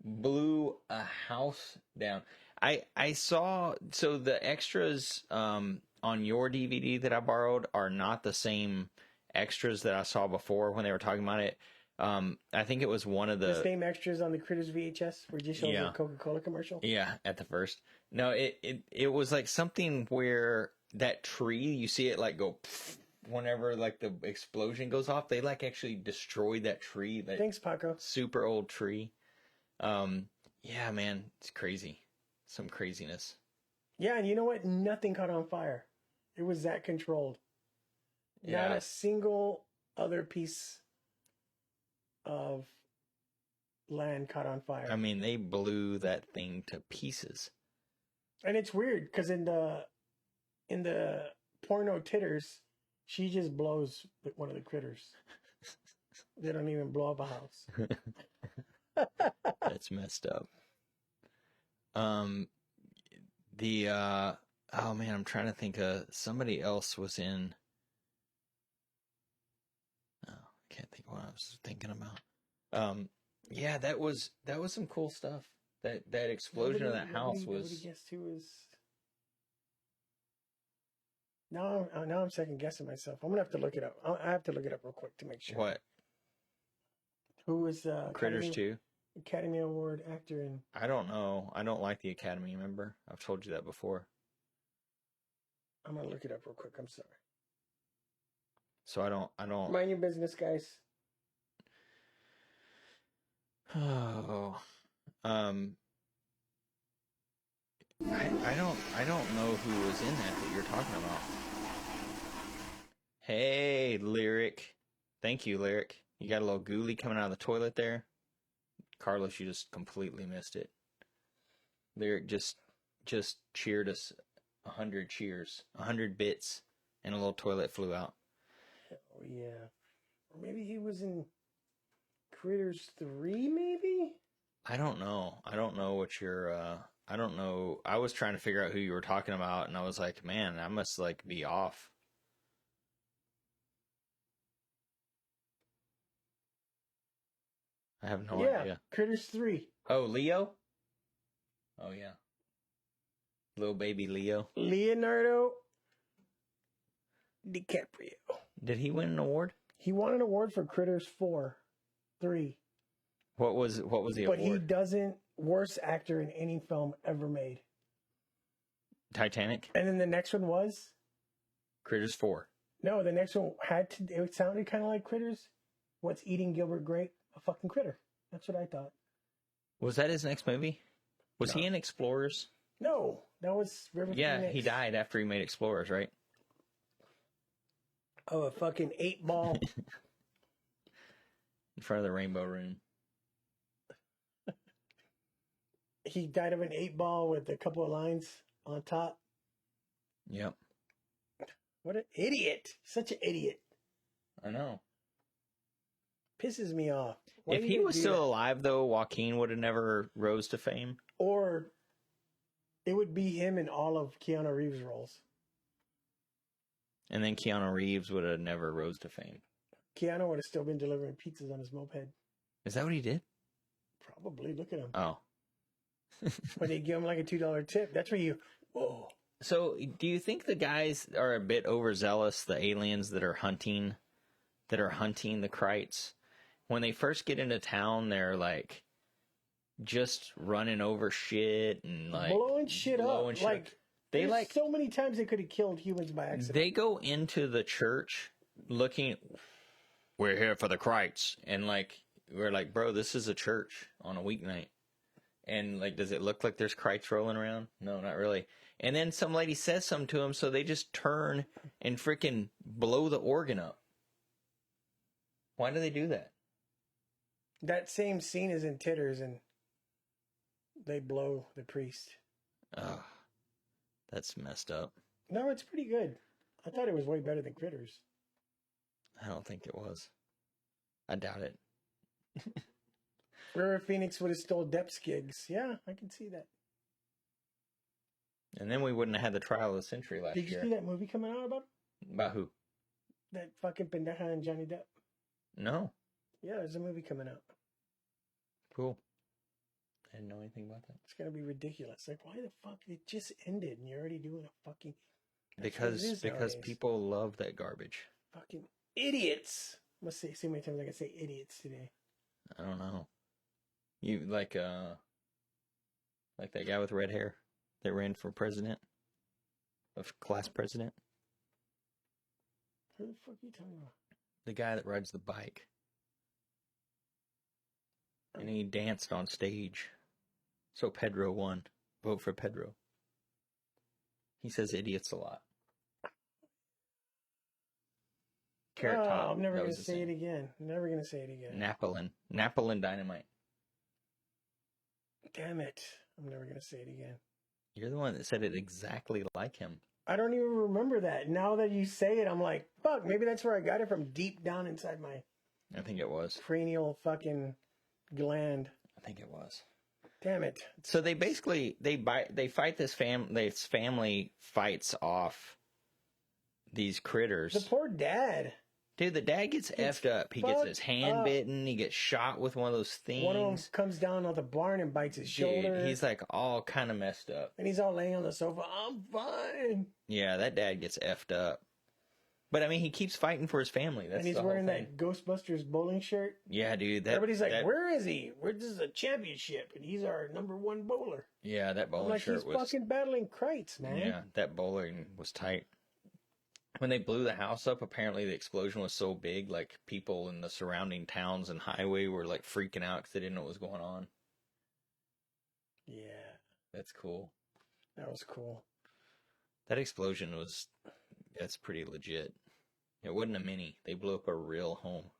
A: blew a house down. I saw, so the extras on your DVD that I borrowed are not the same extras that I saw before when they were talking about it. I think it was one of
B: the same extras on the Critters VHS where you showed the Coca-Cola commercial.
A: Yeah, at the first. No, it was like something where that tree, you see it like go pfft, whenever like the explosion goes off. They like actually destroyed that tree. That
B: Thanks, Paco.
A: Super old tree. Yeah, man, it's crazy. Some craziness.
B: Yeah, and you know what? Nothing caught on fire. It was that controlled. Yeah. Not a single other piece of land caught on fire.
A: I mean, they blew that thing to pieces.
B: And it's weird because in the porno titters, she just blows one of the critters. They don't even blow up a house.
A: That's messed up. Oh man, I'm trying to think of somebody else was in. Oh, I can't think of what I was thinking about. Yeah, that was some cool stuff. That explosion of that house was.
B: Nobody guessed who was. Now I'm second guessing myself. I'm gonna have to look it up. I have to look it up real quick to make sure.
A: What?
B: Who was
A: Critters 2?
B: Academy Award actor in?
A: I don't know. I don't like the Academy. Remember, I've told you that before.
B: I'm gonna look it up real quick. I'm sorry.
A: So I don't.
B: Mind your business, guys.
A: Oh, I don't know who was in that you're talking about. Hey, Lyric. Thank you, Lyric. You got a little ghoulie coming out of the toilet there. Carlos, you just completely missed it. Lyric just cheered us 100 cheers, 100 bits, and a little toilet flew out.
B: Oh yeah, or maybe he was in Critters 3. Maybe.
A: I don't know. I don't know what you're. I don't know. I was trying to figure out who you were talking about, and I was like, man, I must like be off. I have no idea.
B: Critters 3.
A: Oh, Leo? Oh, yeah. Little baby Leo.
B: Leonardo DiCaprio.
A: Did he win an award?
B: He won an award for Critters 3.
A: What was the award?
B: But he doesn't. Worst actor in any film ever made.
A: Titanic?
B: And then the next one was?
A: Critters 4.
B: No, the next one it sounded kind of like Critters. What's Eating Gilbert Grape? A fucking critter. That's what I thought.
A: Was that his next movie? Was he in Explorers?
B: No, that was River Phoenix.
A: He died after he made Explorers, right?
B: Oh, a fucking 8-ball.
A: In front of the Rainbow Room.
B: He died of an 8-ball with a couple of lines on top.
A: Yep.
B: What an idiot. Such an idiot.
A: I know.
B: Pisses me off.
A: If he was still alive, though, Joaquin would have never rose to fame.
B: Or it would be him in all of Keanu Reeves' roles.
A: And then Keanu Reeves would have never rose to fame.
B: Keanu would have still been delivering pizzas on his moped.
A: Is that what he did?
B: Probably. Look at him.
A: Oh.
B: But they give him like a $2 tip. That's where you... Whoa.
A: So, do you think the guys are a bit overzealous, the aliens that are hunting the Krites? when they first get into town, they're like just running over shit and like
B: blowing shit up. Like
A: they like
B: so many times they could have killed humans by accident.
A: They go into the church looking. We're here for the Christs, and like we're like, bro, this is a church on a weeknight, and like, does it look like there's Christs rolling around? No, not really. And then some lady says something to him, so they just turn and freaking blow the organ up. Why do they do that?
B: That same scene is in Titters, and they blow the priest.
A: Oh, that's messed up.
B: No, it's pretty good. I thought it was way better than Critters.
A: I don't think it was. I doubt it.
B: River Phoenix would have stole Depp's gigs. Yeah, I can see that.
A: And then we wouldn't have had the trial of the century last year.
B: Did you see that movie coming out about him?
A: About who?
B: That fucking pendeja and Johnny Depp.
A: No.
B: Yeah, there's a movie coming out.
A: Cool. I didn't know anything about that.
B: It's gonna be ridiculous. Like, why the fuck? It just ended, and you're already doing a fucking.
A: Because people love that garbage.
B: Fucking idiots. Let's see how many times I can say idiots today.
A: I don't know. You like that guy with red hair that ran for president, of class president.
B: Who the fuck are you talking about?
A: The guy that rides the bike. And he danced on stage. So Pedro won. Vote for Pedro. He says idiots a lot. Carrot Top.
B: I'm never going to say it again. Never going to say it again.
A: Napoleon Dynamite.
B: Damn it. I'm never going to say it again.
A: You're the one that said it exactly like him.
B: I don't even remember that. Now that you say it, I'm like, fuck, maybe that's where I got it from, deep down inside my...
A: I think it was.
B: Cranial fucking gland.
A: I think it was.
B: Damn it.
A: So they basically, they fight this family fights off these critters.
B: The poor dad.
A: Dude, the dad gets effed up. He gets his hand bitten. He gets shot with one of those things.
B: One of them comes down on the barn and bites his shoulder.
A: Dude, he's like all kind of messed up.
B: And he's all laying on the sofa. I'm fine.
A: Yeah, that dad gets effed up. But I mean, he keeps fighting for his family. That's
B: and he's wearing that Ghostbusters bowling shirt.
A: Yeah, dude.
B: Everybody's like, where is he? This is a championship, and he's our #1 bowler.
A: Yeah, that bowling shirt was...
B: he's fucking battling Krites, man.
A: Yeah, that bowling was tight. When they blew the house up, apparently the explosion was so big, like people in the surrounding towns and highway were like freaking out because they didn't know what was going on.
B: Yeah.
A: That's cool.
B: That was cool.
A: That explosion that's pretty legit. It wasn't a mini. They blew up a real home.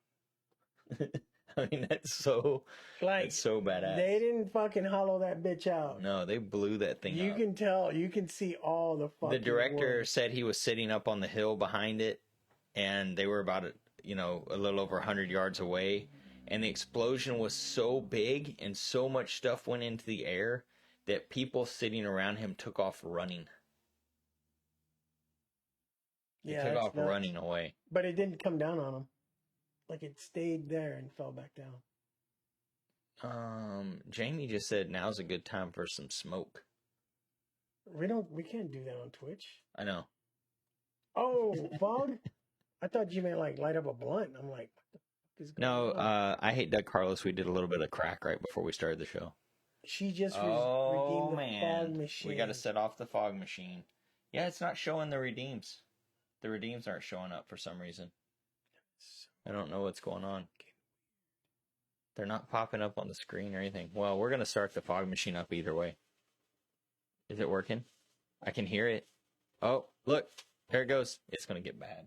A: I mean, that's so badass.
B: They didn't fucking hollow that bitch out.
A: No, they blew that thing up.
B: You can tell. You can see all the fucking...
A: The director said he was sitting up on the hill behind it, and they were about, a little over 100 yards away, and the explosion was so big and so much stuff went into the air that people sitting around him took off running. They took off running away.
B: But it didn't come down on him. Like it stayed there and fell back down.
A: Jamie just said now's a good time for some smoke.
B: We can't do that on Twitch.
A: I know.
B: Oh, fog? I thought you meant like light up a blunt. I'm like, what the fuck is going on?
A: I hate Doug Carlos. We did a little bit of crack right before we started the show.
B: She just redeemed the fog machine.
A: We got to set off the fog machine. Yeah, it's not showing the redeems. The redeems aren't showing up for some reason. I don't know what's going on. They're not popping up on the screen or anything. Well, we're going to start the fog machine up either way. Is it working? I can hear it. Oh, look. There it goes. It's going to get bad.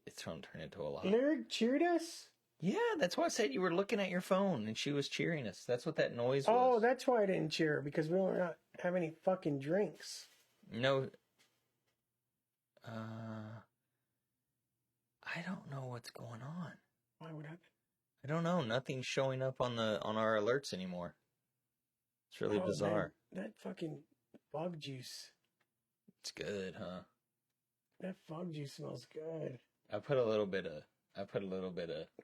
A: It's going to turn into a lot.
B: Lyric cheered us?
A: Yeah, that's why I said you were looking at your phone and she was cheering us. That's what that noise was.
B: Oh, that's why I didn't cheer, because we were not having any fucking drinks.
A: No. I don't know what's going on.
B: Why would happen?
A: I don't know. Nothing's showing up on our alerts anymore. It's really bizarre.
B: That fucking fog juice.
A: It's good, huh?
B: That fog juice smells good.
A: I put a little bit of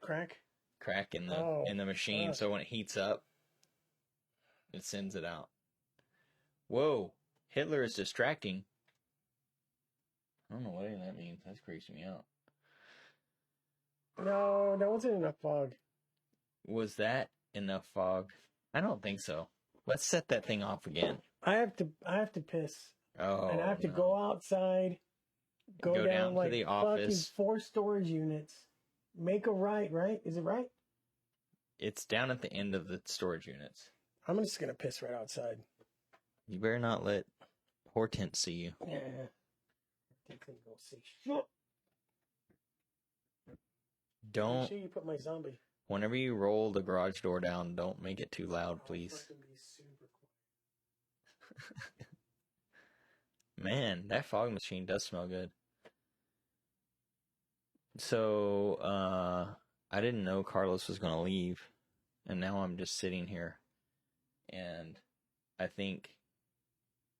A: crack in the machine, so when it heats up, it sends it out. Whoa, Hitler is distracting. I don't know what any of that means. That's creeping me out.
B: No, that wasn't enough fog.
A: Was that enough fog? I don't think so. Let's set that thing off again.
B: I have to piss.
A: Oh,
B: and I have to go outside, go down
A: to
B: like
A: the
B: fucking
A: office.
B: 4 storage units, make a right? Is it right?
A: It's down at the end of the storage units.
B: I'm just gonna piss right outside.
A: You better not let Hortense see you.
B: Yeah. Hortense go see shit.
A: Don't.
B: Make sure you put my zombie.
A: Whenever you roll the garage door down, don't make it too loud, please. Man, that fog machine does smell good. So, I didn't know Carlos was going to leave, and now I'm just sitting here, and I think,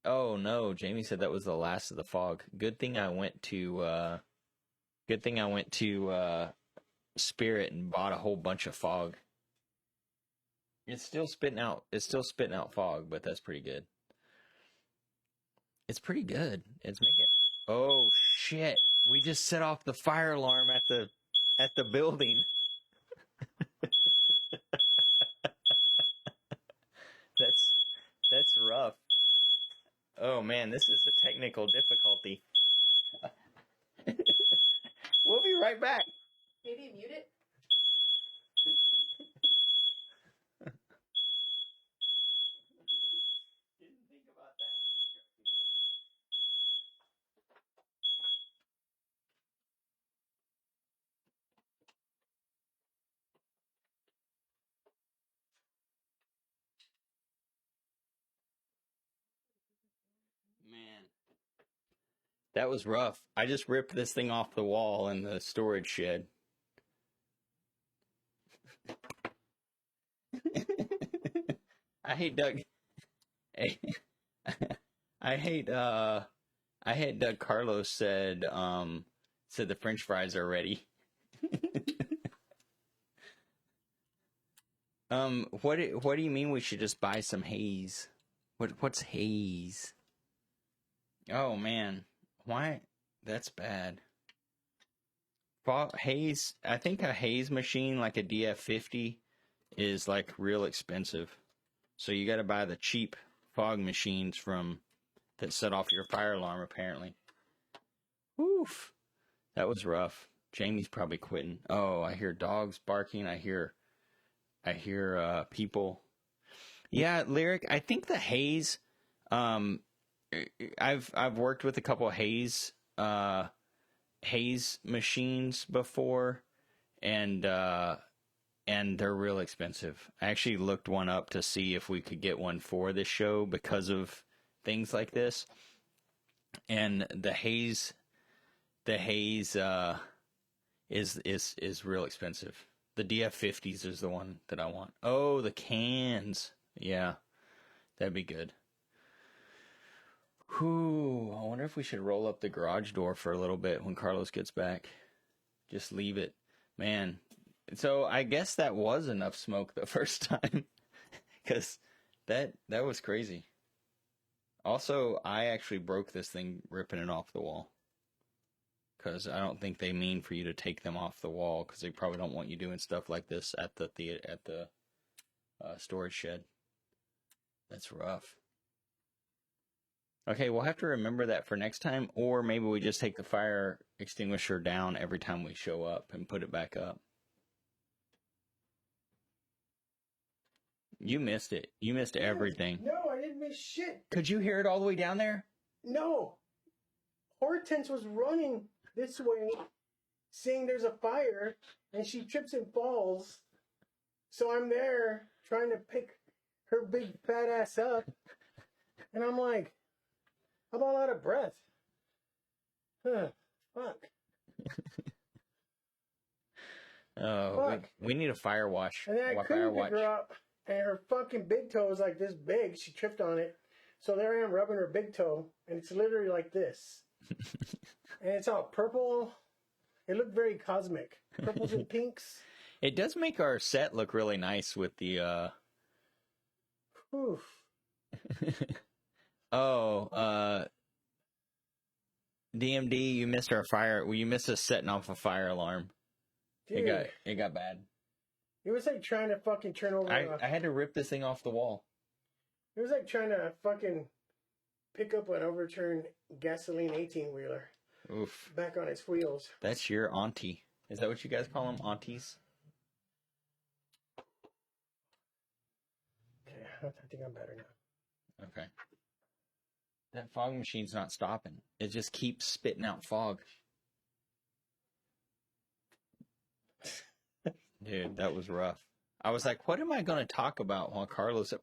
A: oh no, Jamie said that was the last of the fog. Good thing I went to Spirit and bought a whole bunch of fog. It's still spitting out fog, but that's pretty good. It's pretty good. It's making. Oh shit! We just set off the fire alarm at the building. That's rough. Oh man, this is a technical difficulty. We'll be right back.
C: Maybe mute it.
A: Didn't think about that. Man, that was rough. I just ripped this thing off the wall in the storage shed. I hate Doug. I hate Doug Carlos said the French fries are ready. What do you mean we should just buy some haze? What's haze? Oh man, why? That's bad. Haze. I think a haze machine like a DF50 is like real expensive. So you got to buy the cheap fog machines that set off your fire alarm. Apparently. Oof, that was rough. Jamie's probably quitting. Oh, I hear dogs barking. I hear people. Yeah, Lyric. I think the haze. I've worked with a couple of haze machines before, and they're real expensive. I actually looked one up to see if we could get one for this show because of things like this. And the haze is real expensive. The DF50s is the one that I want. Oh, the cans. Yeah, that'd be good. Whew, I wonder if we should roll up the garage door for a little bit when Carlos gets back. Just leave it. Man, so I guess that was enough smoke the first time. Because that was crazy. Also, I actually broke this thing ripping it off the wall. Because I don't think they mean for you to take them off the wall. Because they probably don't want you doing stuff like this at the storage shed. That's rough. Okay, we'll have to remember that for next time, or maybe we just take the fire extinguisher down every time we show up and put it back up. You missed it. You missed everything.
B: No, I didn't miss shit.
A: Could you hear it all the way down there?
B: No. Hortense was running this way, saying there's a fire, and she trips and falls. So I'm there trying to pick her big fat ass up, and I'm like, I'm all out of breath. Huh, fuck.
A: Oh, fuck. We need a fire wash.
B: And then I couldn't pick her up, and her fucking big toe is like this big. She tripped on it. So there I am rubbing her big toe, and it's literally like this. And it's all purple. It looked very cosmic. Purples and pinks.
A: It does make our set look really nice with the,
B: Oof.
A: Oh, DMD, you missed our fire. Well, you missed us setting off a fire alarm.
B: Dude.
A: It got bad.
B: It was like trying to fucking turn over.
A: I had to rip this thing off the wall.
B: It was like trying to fucking pick up an overturned gasoline 18-wheeler.
A: Oof.
B: Back on its wheels.
A: That's your auntie. Is that what you guys call them? Aunties?
B: Okay, I think I'm better now.
A: Okay. That fog machine's not stopping. It just keeps spitting out fog. Dude, that was rough. I was like, what am I going to talk about while Carlos said,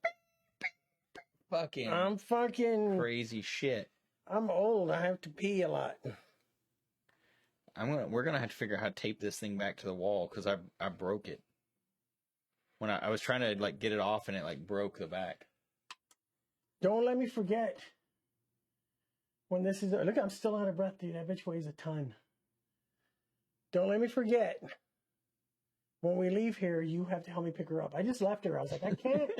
B: I'm fucking
A: crazy shit.
B: I'm old. I have to pee a lot.
A: We're going to have to figure out how to tape this thing back to the wall because I broke it. When I was trying to like get it off and it like broke the back.
B: Don't let me forget. When this is... Look, I'm still out of breath, dude. That bitch weighs a ton. Don't let me forget. When we leave here, you have to help me pick her up. I just left her. I was like, I can't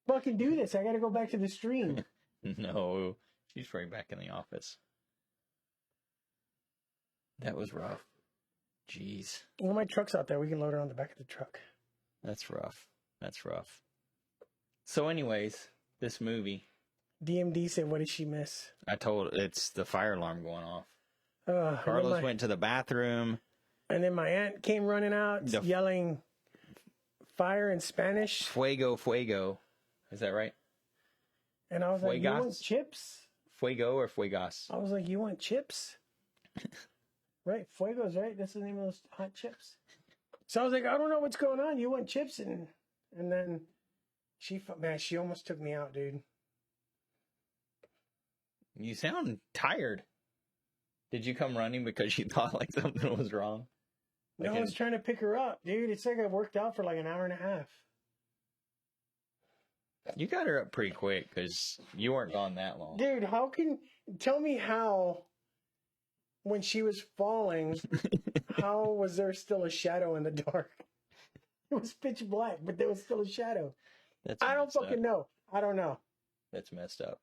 B: fucking do this. I got to go back to the stream.
A: No, she's right back in the office. That was rough. Jeez.
B: Well, my truck's out there. We can load her on the back of the truck.
A: That's rough. That's rough. So anyways, this movie.
B: DMD said, what did she miss?
A: I told it's the fire alarm going off. Carlos went to the bathroom.
B: And then my aunt came running out yelling fire in Spanish.
A: Fuego, fuego. Is that right?
B: And I was like, you want chips?
A: Fuego or fuegas?
B: I was like, you want chips? Right, fuegos, right? That's the name of those hot chips. So I was like, I don't know what's going on. You want chips? And then she almost took me out, dude.
A: You sound tired. Did you come running because you thought like something was wrong?
B: No, I was trying to pick her up, dude. It's like I worked out for like an hour and a half.
A: You got her up pretty quick because you weren't gone that long.
B: Dude, tell me how, when she was falling, how was there still a shadow in the dark? It was pitch black, but there was still a shadow. I don't fucking know. I don't know.
A: That's messed up.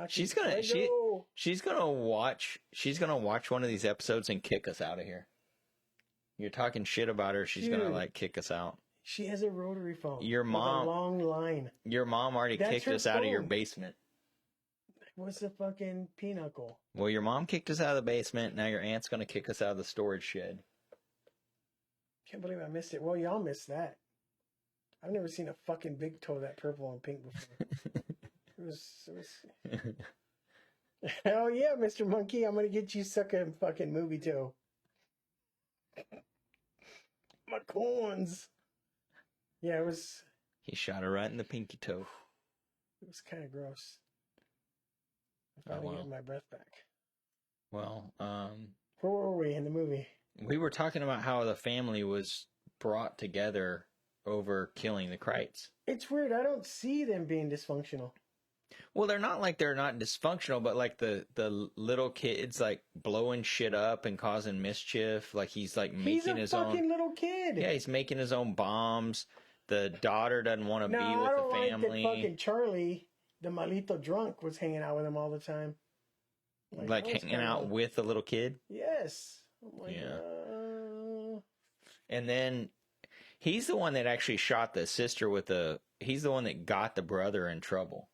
A: She's gonna watch one of these episodes and kick us out of here. You're talking shit about her. She's gonna like kick us out.
B: She has a rotary phone.
A: Your mom,
B: with a long line.
A: Your mom already kicked us out of your basement.
B: What's the fucking pinnacle?
A: Well, your mom kicked us out of the basement. Now your aunt's gonna kick us out of the storage shed.
B: Can't believe I missed it. Well, y'all missed that. I've never seen a fucking big toe that purple and pink before. It was Hell yeah, Mr. Monkey, I'm gonna get you sucking fucking movie toe. My corns. Yeah, it was...
A: He shot her right in the pinky toe.
B: It was kind of gross. I finally get my breath back.
A: Well,
B: where were we in the movie?
A: We were talking about how the family was brought together over killing the Krites.
B: It's weird. I don't see them being dysfunctional.
A: Well, they're not dysfunctional, but like the little kid's like blowing shit up and causing mischief. Like he's like making his own.
B: He's a fucking little kid.
A: Yeah, he's making his own bombs. The daughter doesn't want to be with the family.
B: Like that fucking Charlie, the malito drunk, was hanging out with him all the time.
A: Like hanging out with the little kid?
B: Yes.
A: And then he's the one that actually shot the sister he's the one that got the brother in trouble.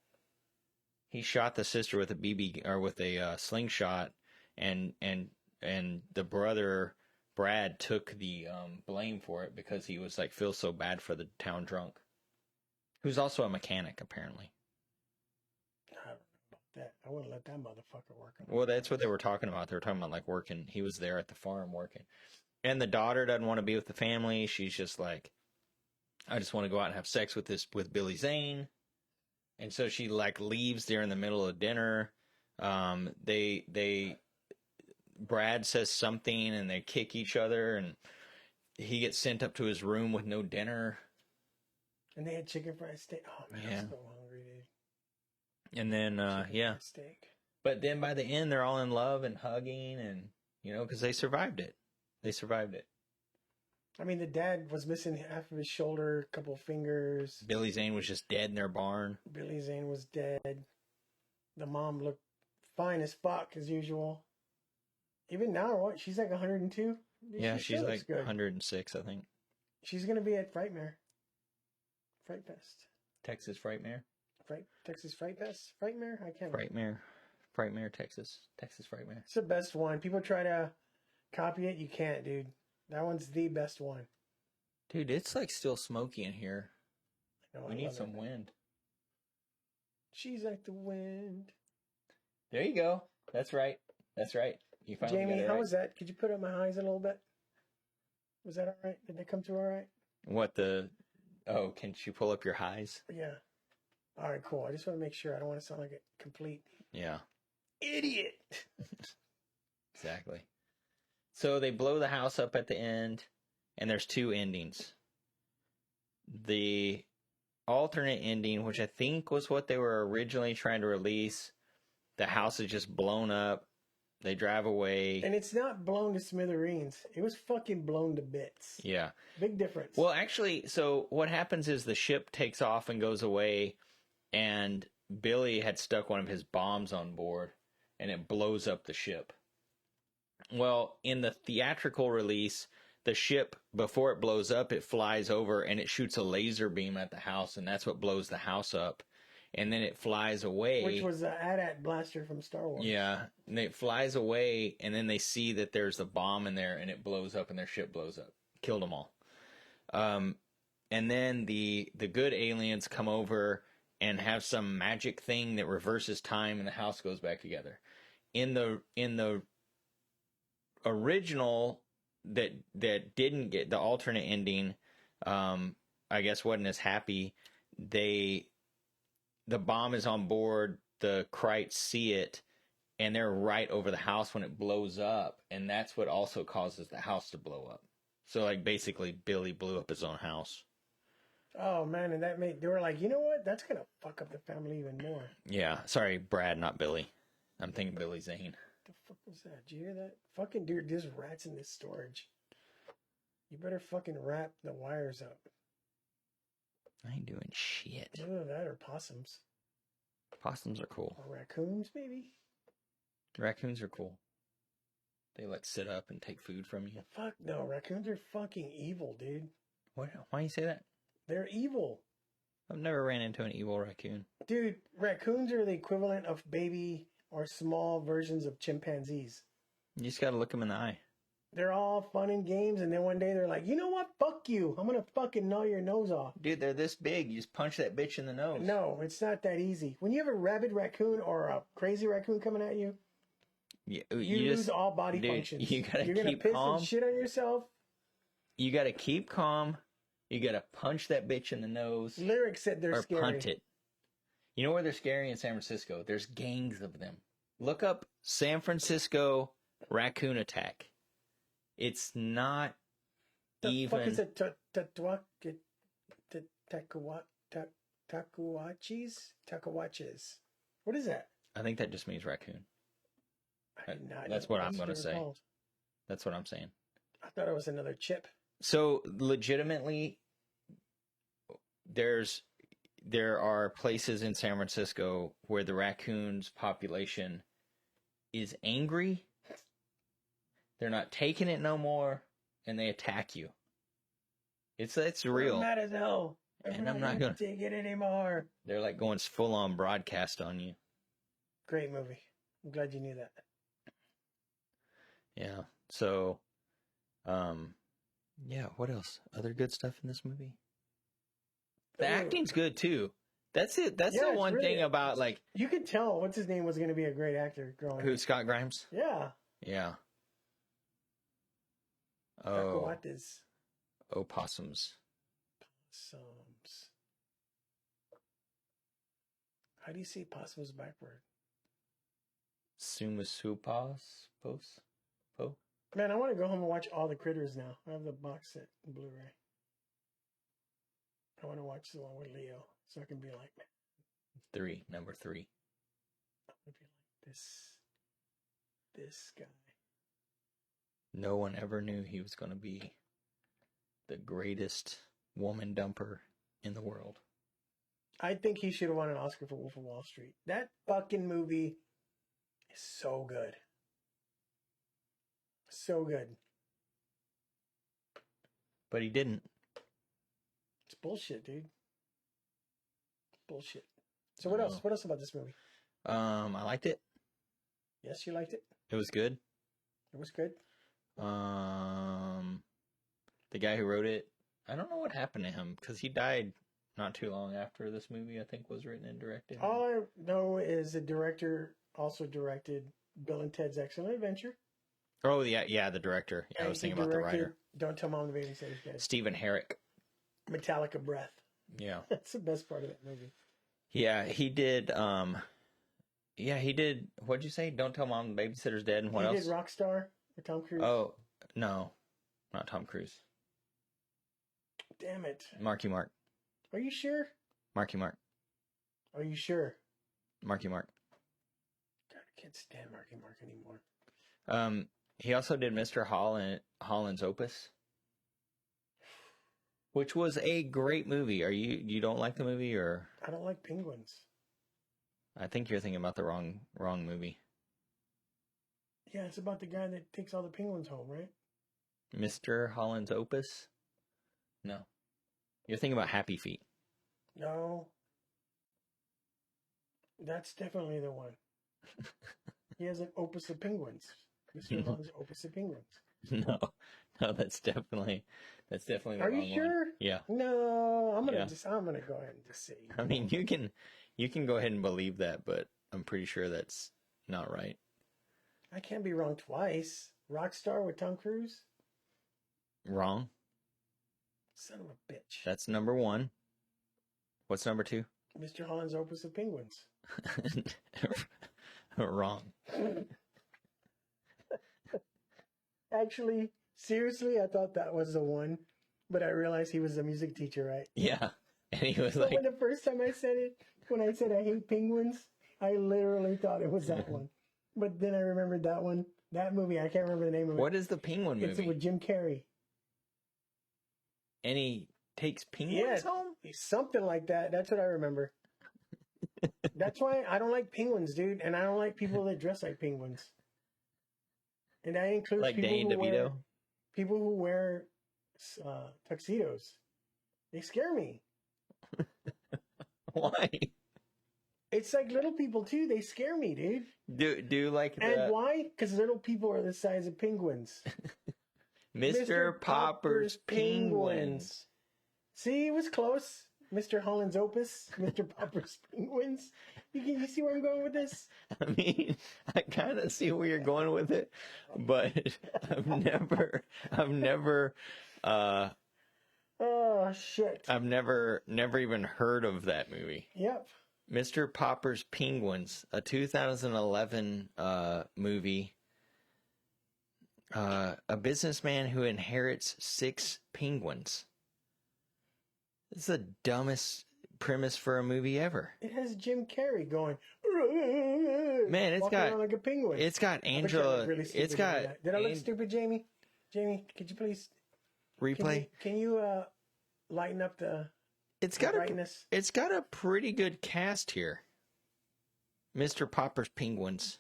A: He shot the sister with a BB or with a slingshot, and the brother Brad took the blame for it because he was like feels so bad for the town drunk, who's also a mechanic apparently.
B: I don't know about that. I wouldn't let that motherfucker work.
A: Well, that's what they were talking about. They were talking about like working. He was there at the farm working, and the daughter doesn't want to be with the family. She's just like, I just want to go out and have sex with Billy Zane. And so she like leaves during the middle of dinner. Brad says something and they kick each other and he gets sent up to his room with no dinner.
B: And they had chicken fried steak. Oh man, I'm so hungry, dude.
A: And then
B: steak.
A: But then by the end they're all in love and hugging and because they survived it.
B: I mean, the dad was missing half of his shoulder, a couple of fingers.
A: Billy Zane was just dead in their barn.
B: Billy Zane was dead. The mom looked fine as fuck, as usual. Even now, what? She's like 102?
A: Yeah, she's like 106, I think.
B: She's gonna be at Frightmare. Fright Fest.
A: Texas Frightmare?
B: Texas Fright Fest? Frightmare? I can't
A: remember. Frightmare, Texas. Texas Frightmare.
B: It's the best one. People try to copy it. You can't, dude. That one's the best one.
A: Dude, it's like still smoky in here. We need some wind.
B: She's like the wind.
A: There you go. That's right. That's right. You finally
B: Jamie,
A: got it
B: how
A: right.
B: was that? Could you put up my highs a little bit? Was that all right? Did they come through all right?
A: What the... Oh, can you pull up your highs?
B: Yeah. All right, cool. I just want to make sure. I don't want to sound like a complete idiot.
A: Exactly. So they blow the house up at the end, and there's two endings. The alternate ending, which I think was what they were originally trying to release, the house is just blown up. They drive away.
B: And it's not blown to smithereens. It was fucking blown to bits.
A: Yeah.
B: Big difference.
A: Well, actually, so what happens is the ship takes off and goes away, and Billy had stuck one of his bombs on board, and it blows up the ship. Well, in the theatrical release, the ship, before it blows up, it flies over and it shoots a laser beam at the house, and that's what blows the house up. And then it flies away.
B: Which was the AT-AT blaster from Star Wars.
A: Yeah, and it flies away, and then they see that there's a bomb in there, and it blows up, and their ship blows up. Killed them all. And then the good aliens come over and have some magic thing that reverses time, and the house goes back together. In the original that didn't get the alternate ending, I guess wasn't as happy. The bomb is on board, the Krites see it, and they're right over the house when it blows up, and that's what also causes the house to blow up. So, like, basically, Billy blew up his own house.
B: Oh, man, and they were like, you know what? That's going to fuck up the family even more.
A: Yeah, sorry, Brad, not Billy. I'm thinking Billy Zane.
B: The fuck was that? Did you hear that? Fucking dude, there's rats in this storage. You better fucking wrap the wires up.
A: I ain't doing shit.
B: Either that or possums.
A: Possums are cool.
B: Or raccoons, maybe?
A: Raccoons are cool. They, like, sit up and take food from you.
B: Fuck no, raccoons are fucking evil, dude.
A: What? Why do you say that?
B: They're evil.
A: I've never ran into an evil raccoon.
B: Dude, raccoons are the equivalent of baby or small versions of chimpanzees.
A: You just gotta look them in the eye.
B: They're all fun and games, and then one day they're like, you know what? Fuck you. I'm going to fucking gnaw your nose off.
A: Dude, they're this big. You just punch that bitch in the nose.
B: No, it's not that easy. When you have a rabid raccoon or a crazy raccoon coming at you,
A: you
B: lose
A: just,
B: all body
A: dude,
B: functions.
A: You're
B: gonna
A: keep
B: piss
A: calm.
B: and shit on yourself.
A: You gotta keep calm. You gotta punch that bitch in the nose.
B: Lyric said they're scary.
A: Or punt it. You know where they're scary? In San Francisco. There's gangs of them. Look up San Francisco raccoon attack. It's not even...
B: The fuck is it? Takuachis? What is that?
A: I think that just means raccoon.
B: I did not
A: That's
B: know
A: what I'm
B: these
A: going to
B: were
A: say.
B: called.
A: That's what I'm saying.
B: I thought it was another chip.
A: So, legitimately, there are places in San Francisco where the raccoons population is angry. They're not taking it no more, and they attack you. It's real.
B: I'm mad as hell.
A: And I'm not gonna
B: take it anymore.
A: They're like going full on broadcast on you.
B: Great movie. I'm glad you knew that.
A: Yeah. So, yeah. What else? Other good stuff in this movie. The acting's good too. That's it. That's the one thing about, like,
B: you could tell what's his name was going to be a great actor growing up.
A: Who, Scott Grimes?
B: Yeah.
A: Yeah. Oh.
B: Opossums.
A: Opossums.
B: How do you say possums backward?
A: Sumasupas? Po?
B: Man, I want to go home and watch all the Critters now. I have the box set in Blu-ray. I want to watch the one with Leo, so I can be like,
A: Number 3.
B: I want to be like this guy.
A: No one ever knew he was going to be the greatest woman dumper in the world.
B: I think he should have won an Oscar for Wolf of Wall Street. That fucking movie is so good. So good.
A: But he didn't.
B: bullshit, dude. Bullshit. So what else? What else about this movie?
A: I liked it.
B: Yes, you liked it?
A: It was good.
B: It was good.
A: The guy who wrote it, I don't know what happened to him because he died not too long after this movie, I think, was written and directed.
B: All I know is the director also directed Bill and Ted's Excellent Adventure.
A: Oh, yeah, the director. Yeah, I was thinking about the writer.
B: Don't Tell Mom the Babysitter's Dead.
A: Stephen Herrick.
B: Metallica Breath.
A: Yeah.
B: That's the best part of that movie.
A: Yeah, he did, what'd you say? Don't Tell Mom the Babysitter's Dead, and what else?
B: He did Rockstar with Tom Cruise.
A: Oh, no. Not Tom Cruise.
B: Damn it.
A: Marky Mark.
B: Are you sure?
A: Marky Mark.
B: Are you sure?
A: Marky Mark.
B: God, I can't stand Marky Mark anymore.
A: He also did Mr. Holland's Opus, which was a great movie. You don't like the movie, or?
B: I don't like penguins.
A: I think you're thinking about the wrong movie.
B: Yeah, it's about the guy that takes all the penguins home, right?
A: Mr. Holland's Opus? No. You're thinking about Happy Feet.
B: No. That's definitely the one. He has an opus of penguins. Mr. Holland's Opus of Penguins.
A: No, that's definitely the
B: Are
A: wrong
B: you sure?
A: one. Yeah.
B: No, I'm gonna go ahead and just say.
A: I mean, you can go ahead and believe that, but I'm pretty sure that's not right.
B: I can't be wrong twice. Rockstar with Tom Cruise?
A: Wrong.
B: Son of a bitch.
A: That's number 1. What's number 2?
B: Mr. Holland's Opus of Penguins.
A: Wrong.
B: Actually, seriously, I thought that was the one, but I realized he was a music teacher, right?
A: Yeah. And he was
B: But when the first time I said it, when I said I hate penguins, I literally thought it was that one. But then I remembered that one. That movie, I can't remember the name of it.
A: What is the penguin movie?
B: It's with Jim Carrey.
A: And he takes penguins home?
B: Something like that. That's what I remember. That's why I don't like penguins, dude. And I don't like people that dress like penguins. And that includes
A: like Danny DeVito?
B: People who wear tuxedos. They scare me.
A: Why?
B: It's like little people too. They scare me, dude.
A: Do like
B: And why? Because little people are the size of penguins.
A: Mr. Popper's Penguins.
B: See, it was close. Mr. Holland's Opus, Mr. Popper's Penguins. You see where I'm going with this?
A: I mean, I kind of see where you're going with it, but I've never,
B: oh shit!
A: I've never even heard of that movie.
B: Yep.
A: Mr. Popper's Penguins, a 2011 movie. A businessman who inherits 6 penguins. It's the dumbest premise for a movie ever.
B: It has Jim Carrey going.
A: Man, it's got
B: like a penguin.
A: It's got Angela.
B: Really
A: it's got.
B: Did I look stupid, Jamie? Jamie, could you please
A: replay?
B: Can you lighten up the?
A: It's got
B: brightness.
A: It's got a pretty good cast here. Mr. Popper's Penguins.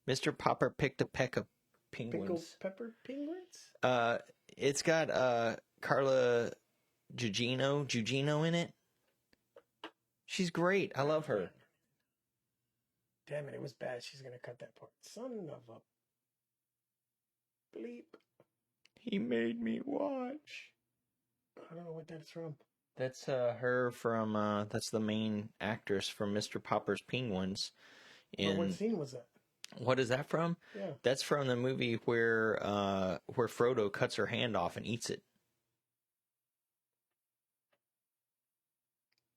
A: Mr. Popper picked a peck of penguins.
B: Pickled pepper penguins?
A: It's got Carla Gugino in it. She's great. I love her.
B: Damn it, it was bad. She's gonna cut that part. Son of a bleep.
A: He made me watch.
B: I don't know what that's from.
A: That's her from that's the main actress from Mr. Popper's Penguins.
B: What scene was that?
A: What is that from?
B: Yeah.
A: That's from the movie where Frodo cuts her hand off and eats it.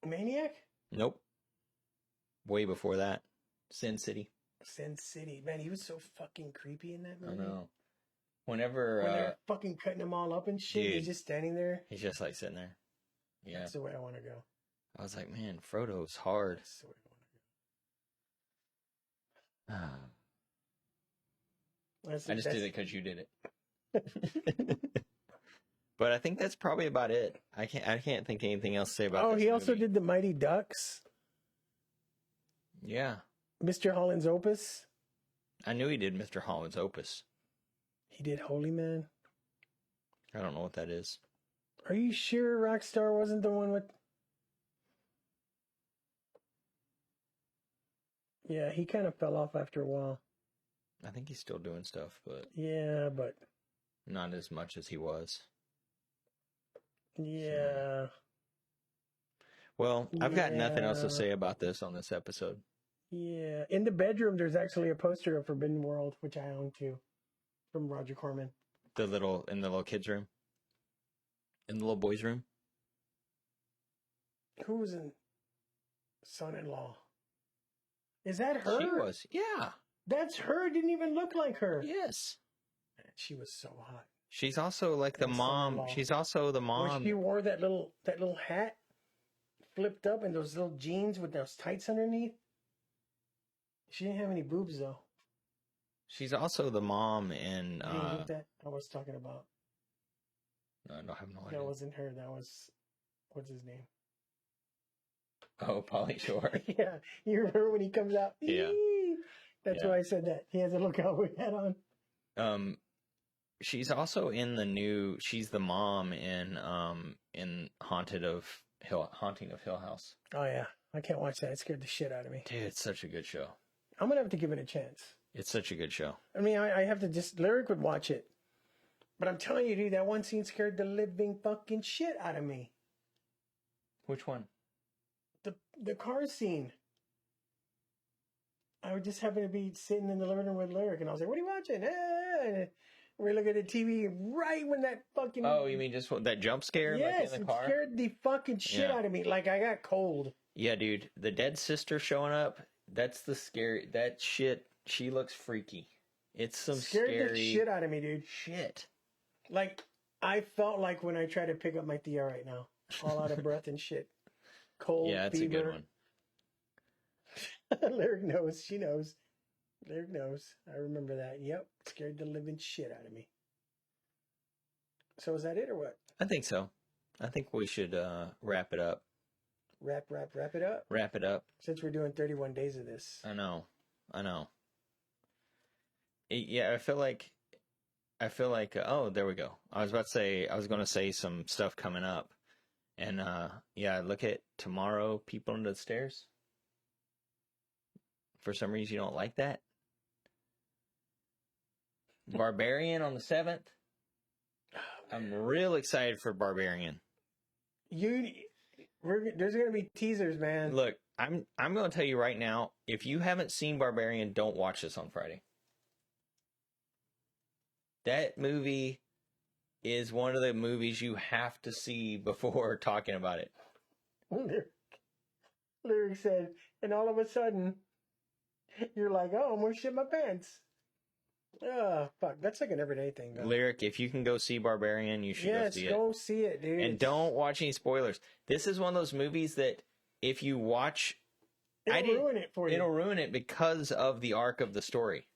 B: Maniac?
A: Nope. Way before that. Sin City.
B: Sin City. Man, he was so fucking creepy in that movie.
A: I know. Whenever
B: when they're fucking cutting them all up and shit, dude, he's just standing there.
A: He's just like sitting there. Yeah.
B: That's the way I want to go.
A: I was like, man, Frodo's hard.
B: That's the way I want to go.
A: I just did it because you did it. But I think that's probably about it. I can't think of anything else to say about this
B: he
A: movie.
B: also did The Mighty Ducks.
A: Yeah.
B: Mr. Holland's Opus.
A: I knew he did Mr. Holland's Opus.
B: He did Holy Man.
A: I don't know what that is.
B: Are you sure Rockstar wasn't the one with... Yeah, he kind of fell off after a while.
A: I think he's still doing stuff, but...
B: Yeah, but...
A: Not as much as he was.
B: Yeah.
A: So. Well, I've got nothing else to say about this on this episode.
B: Yeah. In the bedroom, there's actually a poster of Forbidden World, which I own too, from Roger Corman.
A: In the little kid's room? In the little boy's room?
B: Who was in Son-in-Law? Is that her?
A: She was, yeah.
B: That's her. Didn't even look like her.
A: Yes.
B: She was so hot.
A: She's also like the mom.
B: Son-in-law.
A: She's also the mom.
B: When she wore that little hat, flipped up, and those little jeans with those tights underneath. She didn't have any boobs though.
A: She's also the mom in.
B: You didn't get that? I was talking about.
A: No, I don't have no idea.
B: That wasn't her. That was what's his name?
A: Oh, Pauly Shore.
B: Yeah, you remember when he comes out?
A: Yeah.
B: That's why I said that. He has a little cowboy hat on.
A: She's also in the new. She's the mom in Haunting of Hill House.
B: Oh yeah, I can't watch that. It scared the shit out of me.
A: Dude, it's such a good show.
B: I'm gonna have to give it a chance.
A: It's such a good show.
B: I mean, I have to just... Lyric would watch it. But I'm telling you, dude, that one scene scared the living fucking shit out of me.
A: Which one?
B: The car scene. I would just happen to be sitting in the living room with Lyric, and I was like, what are you watching? We look at the TV right when that fucking...
A: Oh, you mean just that jump scare?
B: Yes,
A: like in the car?
B: It scared the fucking shit out of me. Like, I got cold.
A: Yeah, dude. The dead sister showing up, that's the scary... That shit, she looks freaky. It's some
B: scared
A: scary...
B: the shit out of me, dude.
A: Shit.
B: Like, I felt like when I try to pick up my Thea right now. All out of breath and shit. Cold,
A: yeah, that's
B: fever.
A: a good one.
B: Lyric knows. She knows. Lyric knows. I remember that. Yep. Scared the living shit out of me. So is that it or what?
A: I think so. I think we should wrap it up.
B: Wrap it up?
A: Wrap it up.
B: Since we're doing 31 days of this.
A: I know. Yeah, I feel like, oh, there we go. I was going to say some stuff coming up. And, look at tomorrow, People Under the Stairs. For some reason, you don't like that. Barbarian on the 7th. I'm real excited for Barbarian.
B: There's going to be teasers, man.
A: Look, I'm going to tell you right now, if you haven't seen Barbarian, don't watch this on Friday. That movie is one of the movies you have to see before talking about it.
B: Lyric said, and all of a sudden, you're like, oh, I'm going to shit my pants. Oh, fuck. That's like an everyday thing, though.
A: Lyric, if you can go see Barbarian, you should go see it.
B: Yes, go see it, dude.
A: And don't watch any spoilers. This is one of those movies that if you watch...
B: It'll ruin it for you.
A: It'll ruin it because of the arc of the story.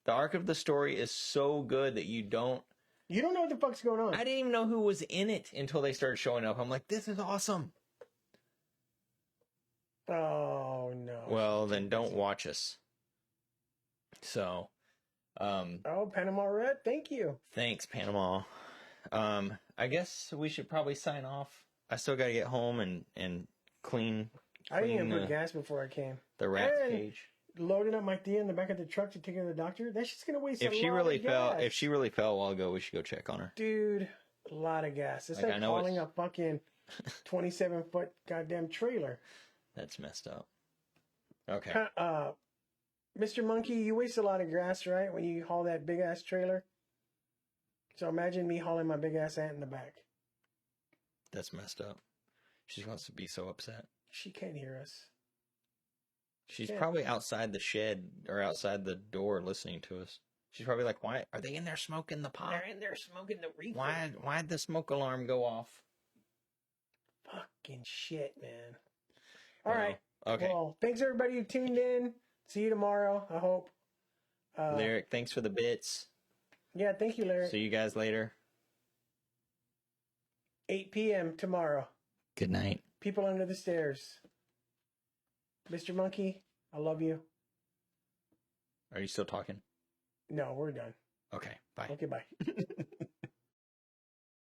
A: The arc of the story is so good that you don't...
B: You don't know what the fuck's going on.
A: I didn't even know who was in it until they started showing up. I'm like, this is awesome.
B: Oh, no.
A: Well, then don't watch us. So...
B: oh, Panama Red, thank you.
A: Thanks, Panama. I guess we should probably sign off. I still got to get home and clean.
B: I didn't even put gas before I came.
A: The rat cage.
B: Loading up my Thea in the back of the truck to take her to the doctor. That's just gonna waste
A: if
B: a
A: she
B: lot
A: really
B: of
A: fell,
B: gas.
A: If she really fell a while ago, we should go check on her.
B: Dude, a lot of gas. It's like hauling a fucking 27-foot goddamn trailer.
A: That's messed up. Okay.
B: Mr. Monkey, you waste a lot of gas, right? When you haul that big ass trailer. So imagine me hauling my big ass ant in the back.
A: That's messed up. She wants to be so upset.
B: She can't hear us.
A: She's probably outside the shed or outside the door listening to us. She's probably like, why are they in there smoking the pot?
B: They're in there smoking the reefer.
A: Why'd the smoke alarm go off?
B: Fucking shit, man. All right.
A: Okay.
B: Well, thanks everybody who tuned in. See you tomorrow, I hope.
A: Lyric, thanks for the bits.
B: Yeah, thank you, Lyric.
A: See you guys later.
B: 8 p.m. tomorrow.
A: Good night.
B: People Under the Stairs. Mr. Monkey, I love you.
A: Are you still talking?
B: No, we're done.
A: Okay, bye.
B: Okay, bye.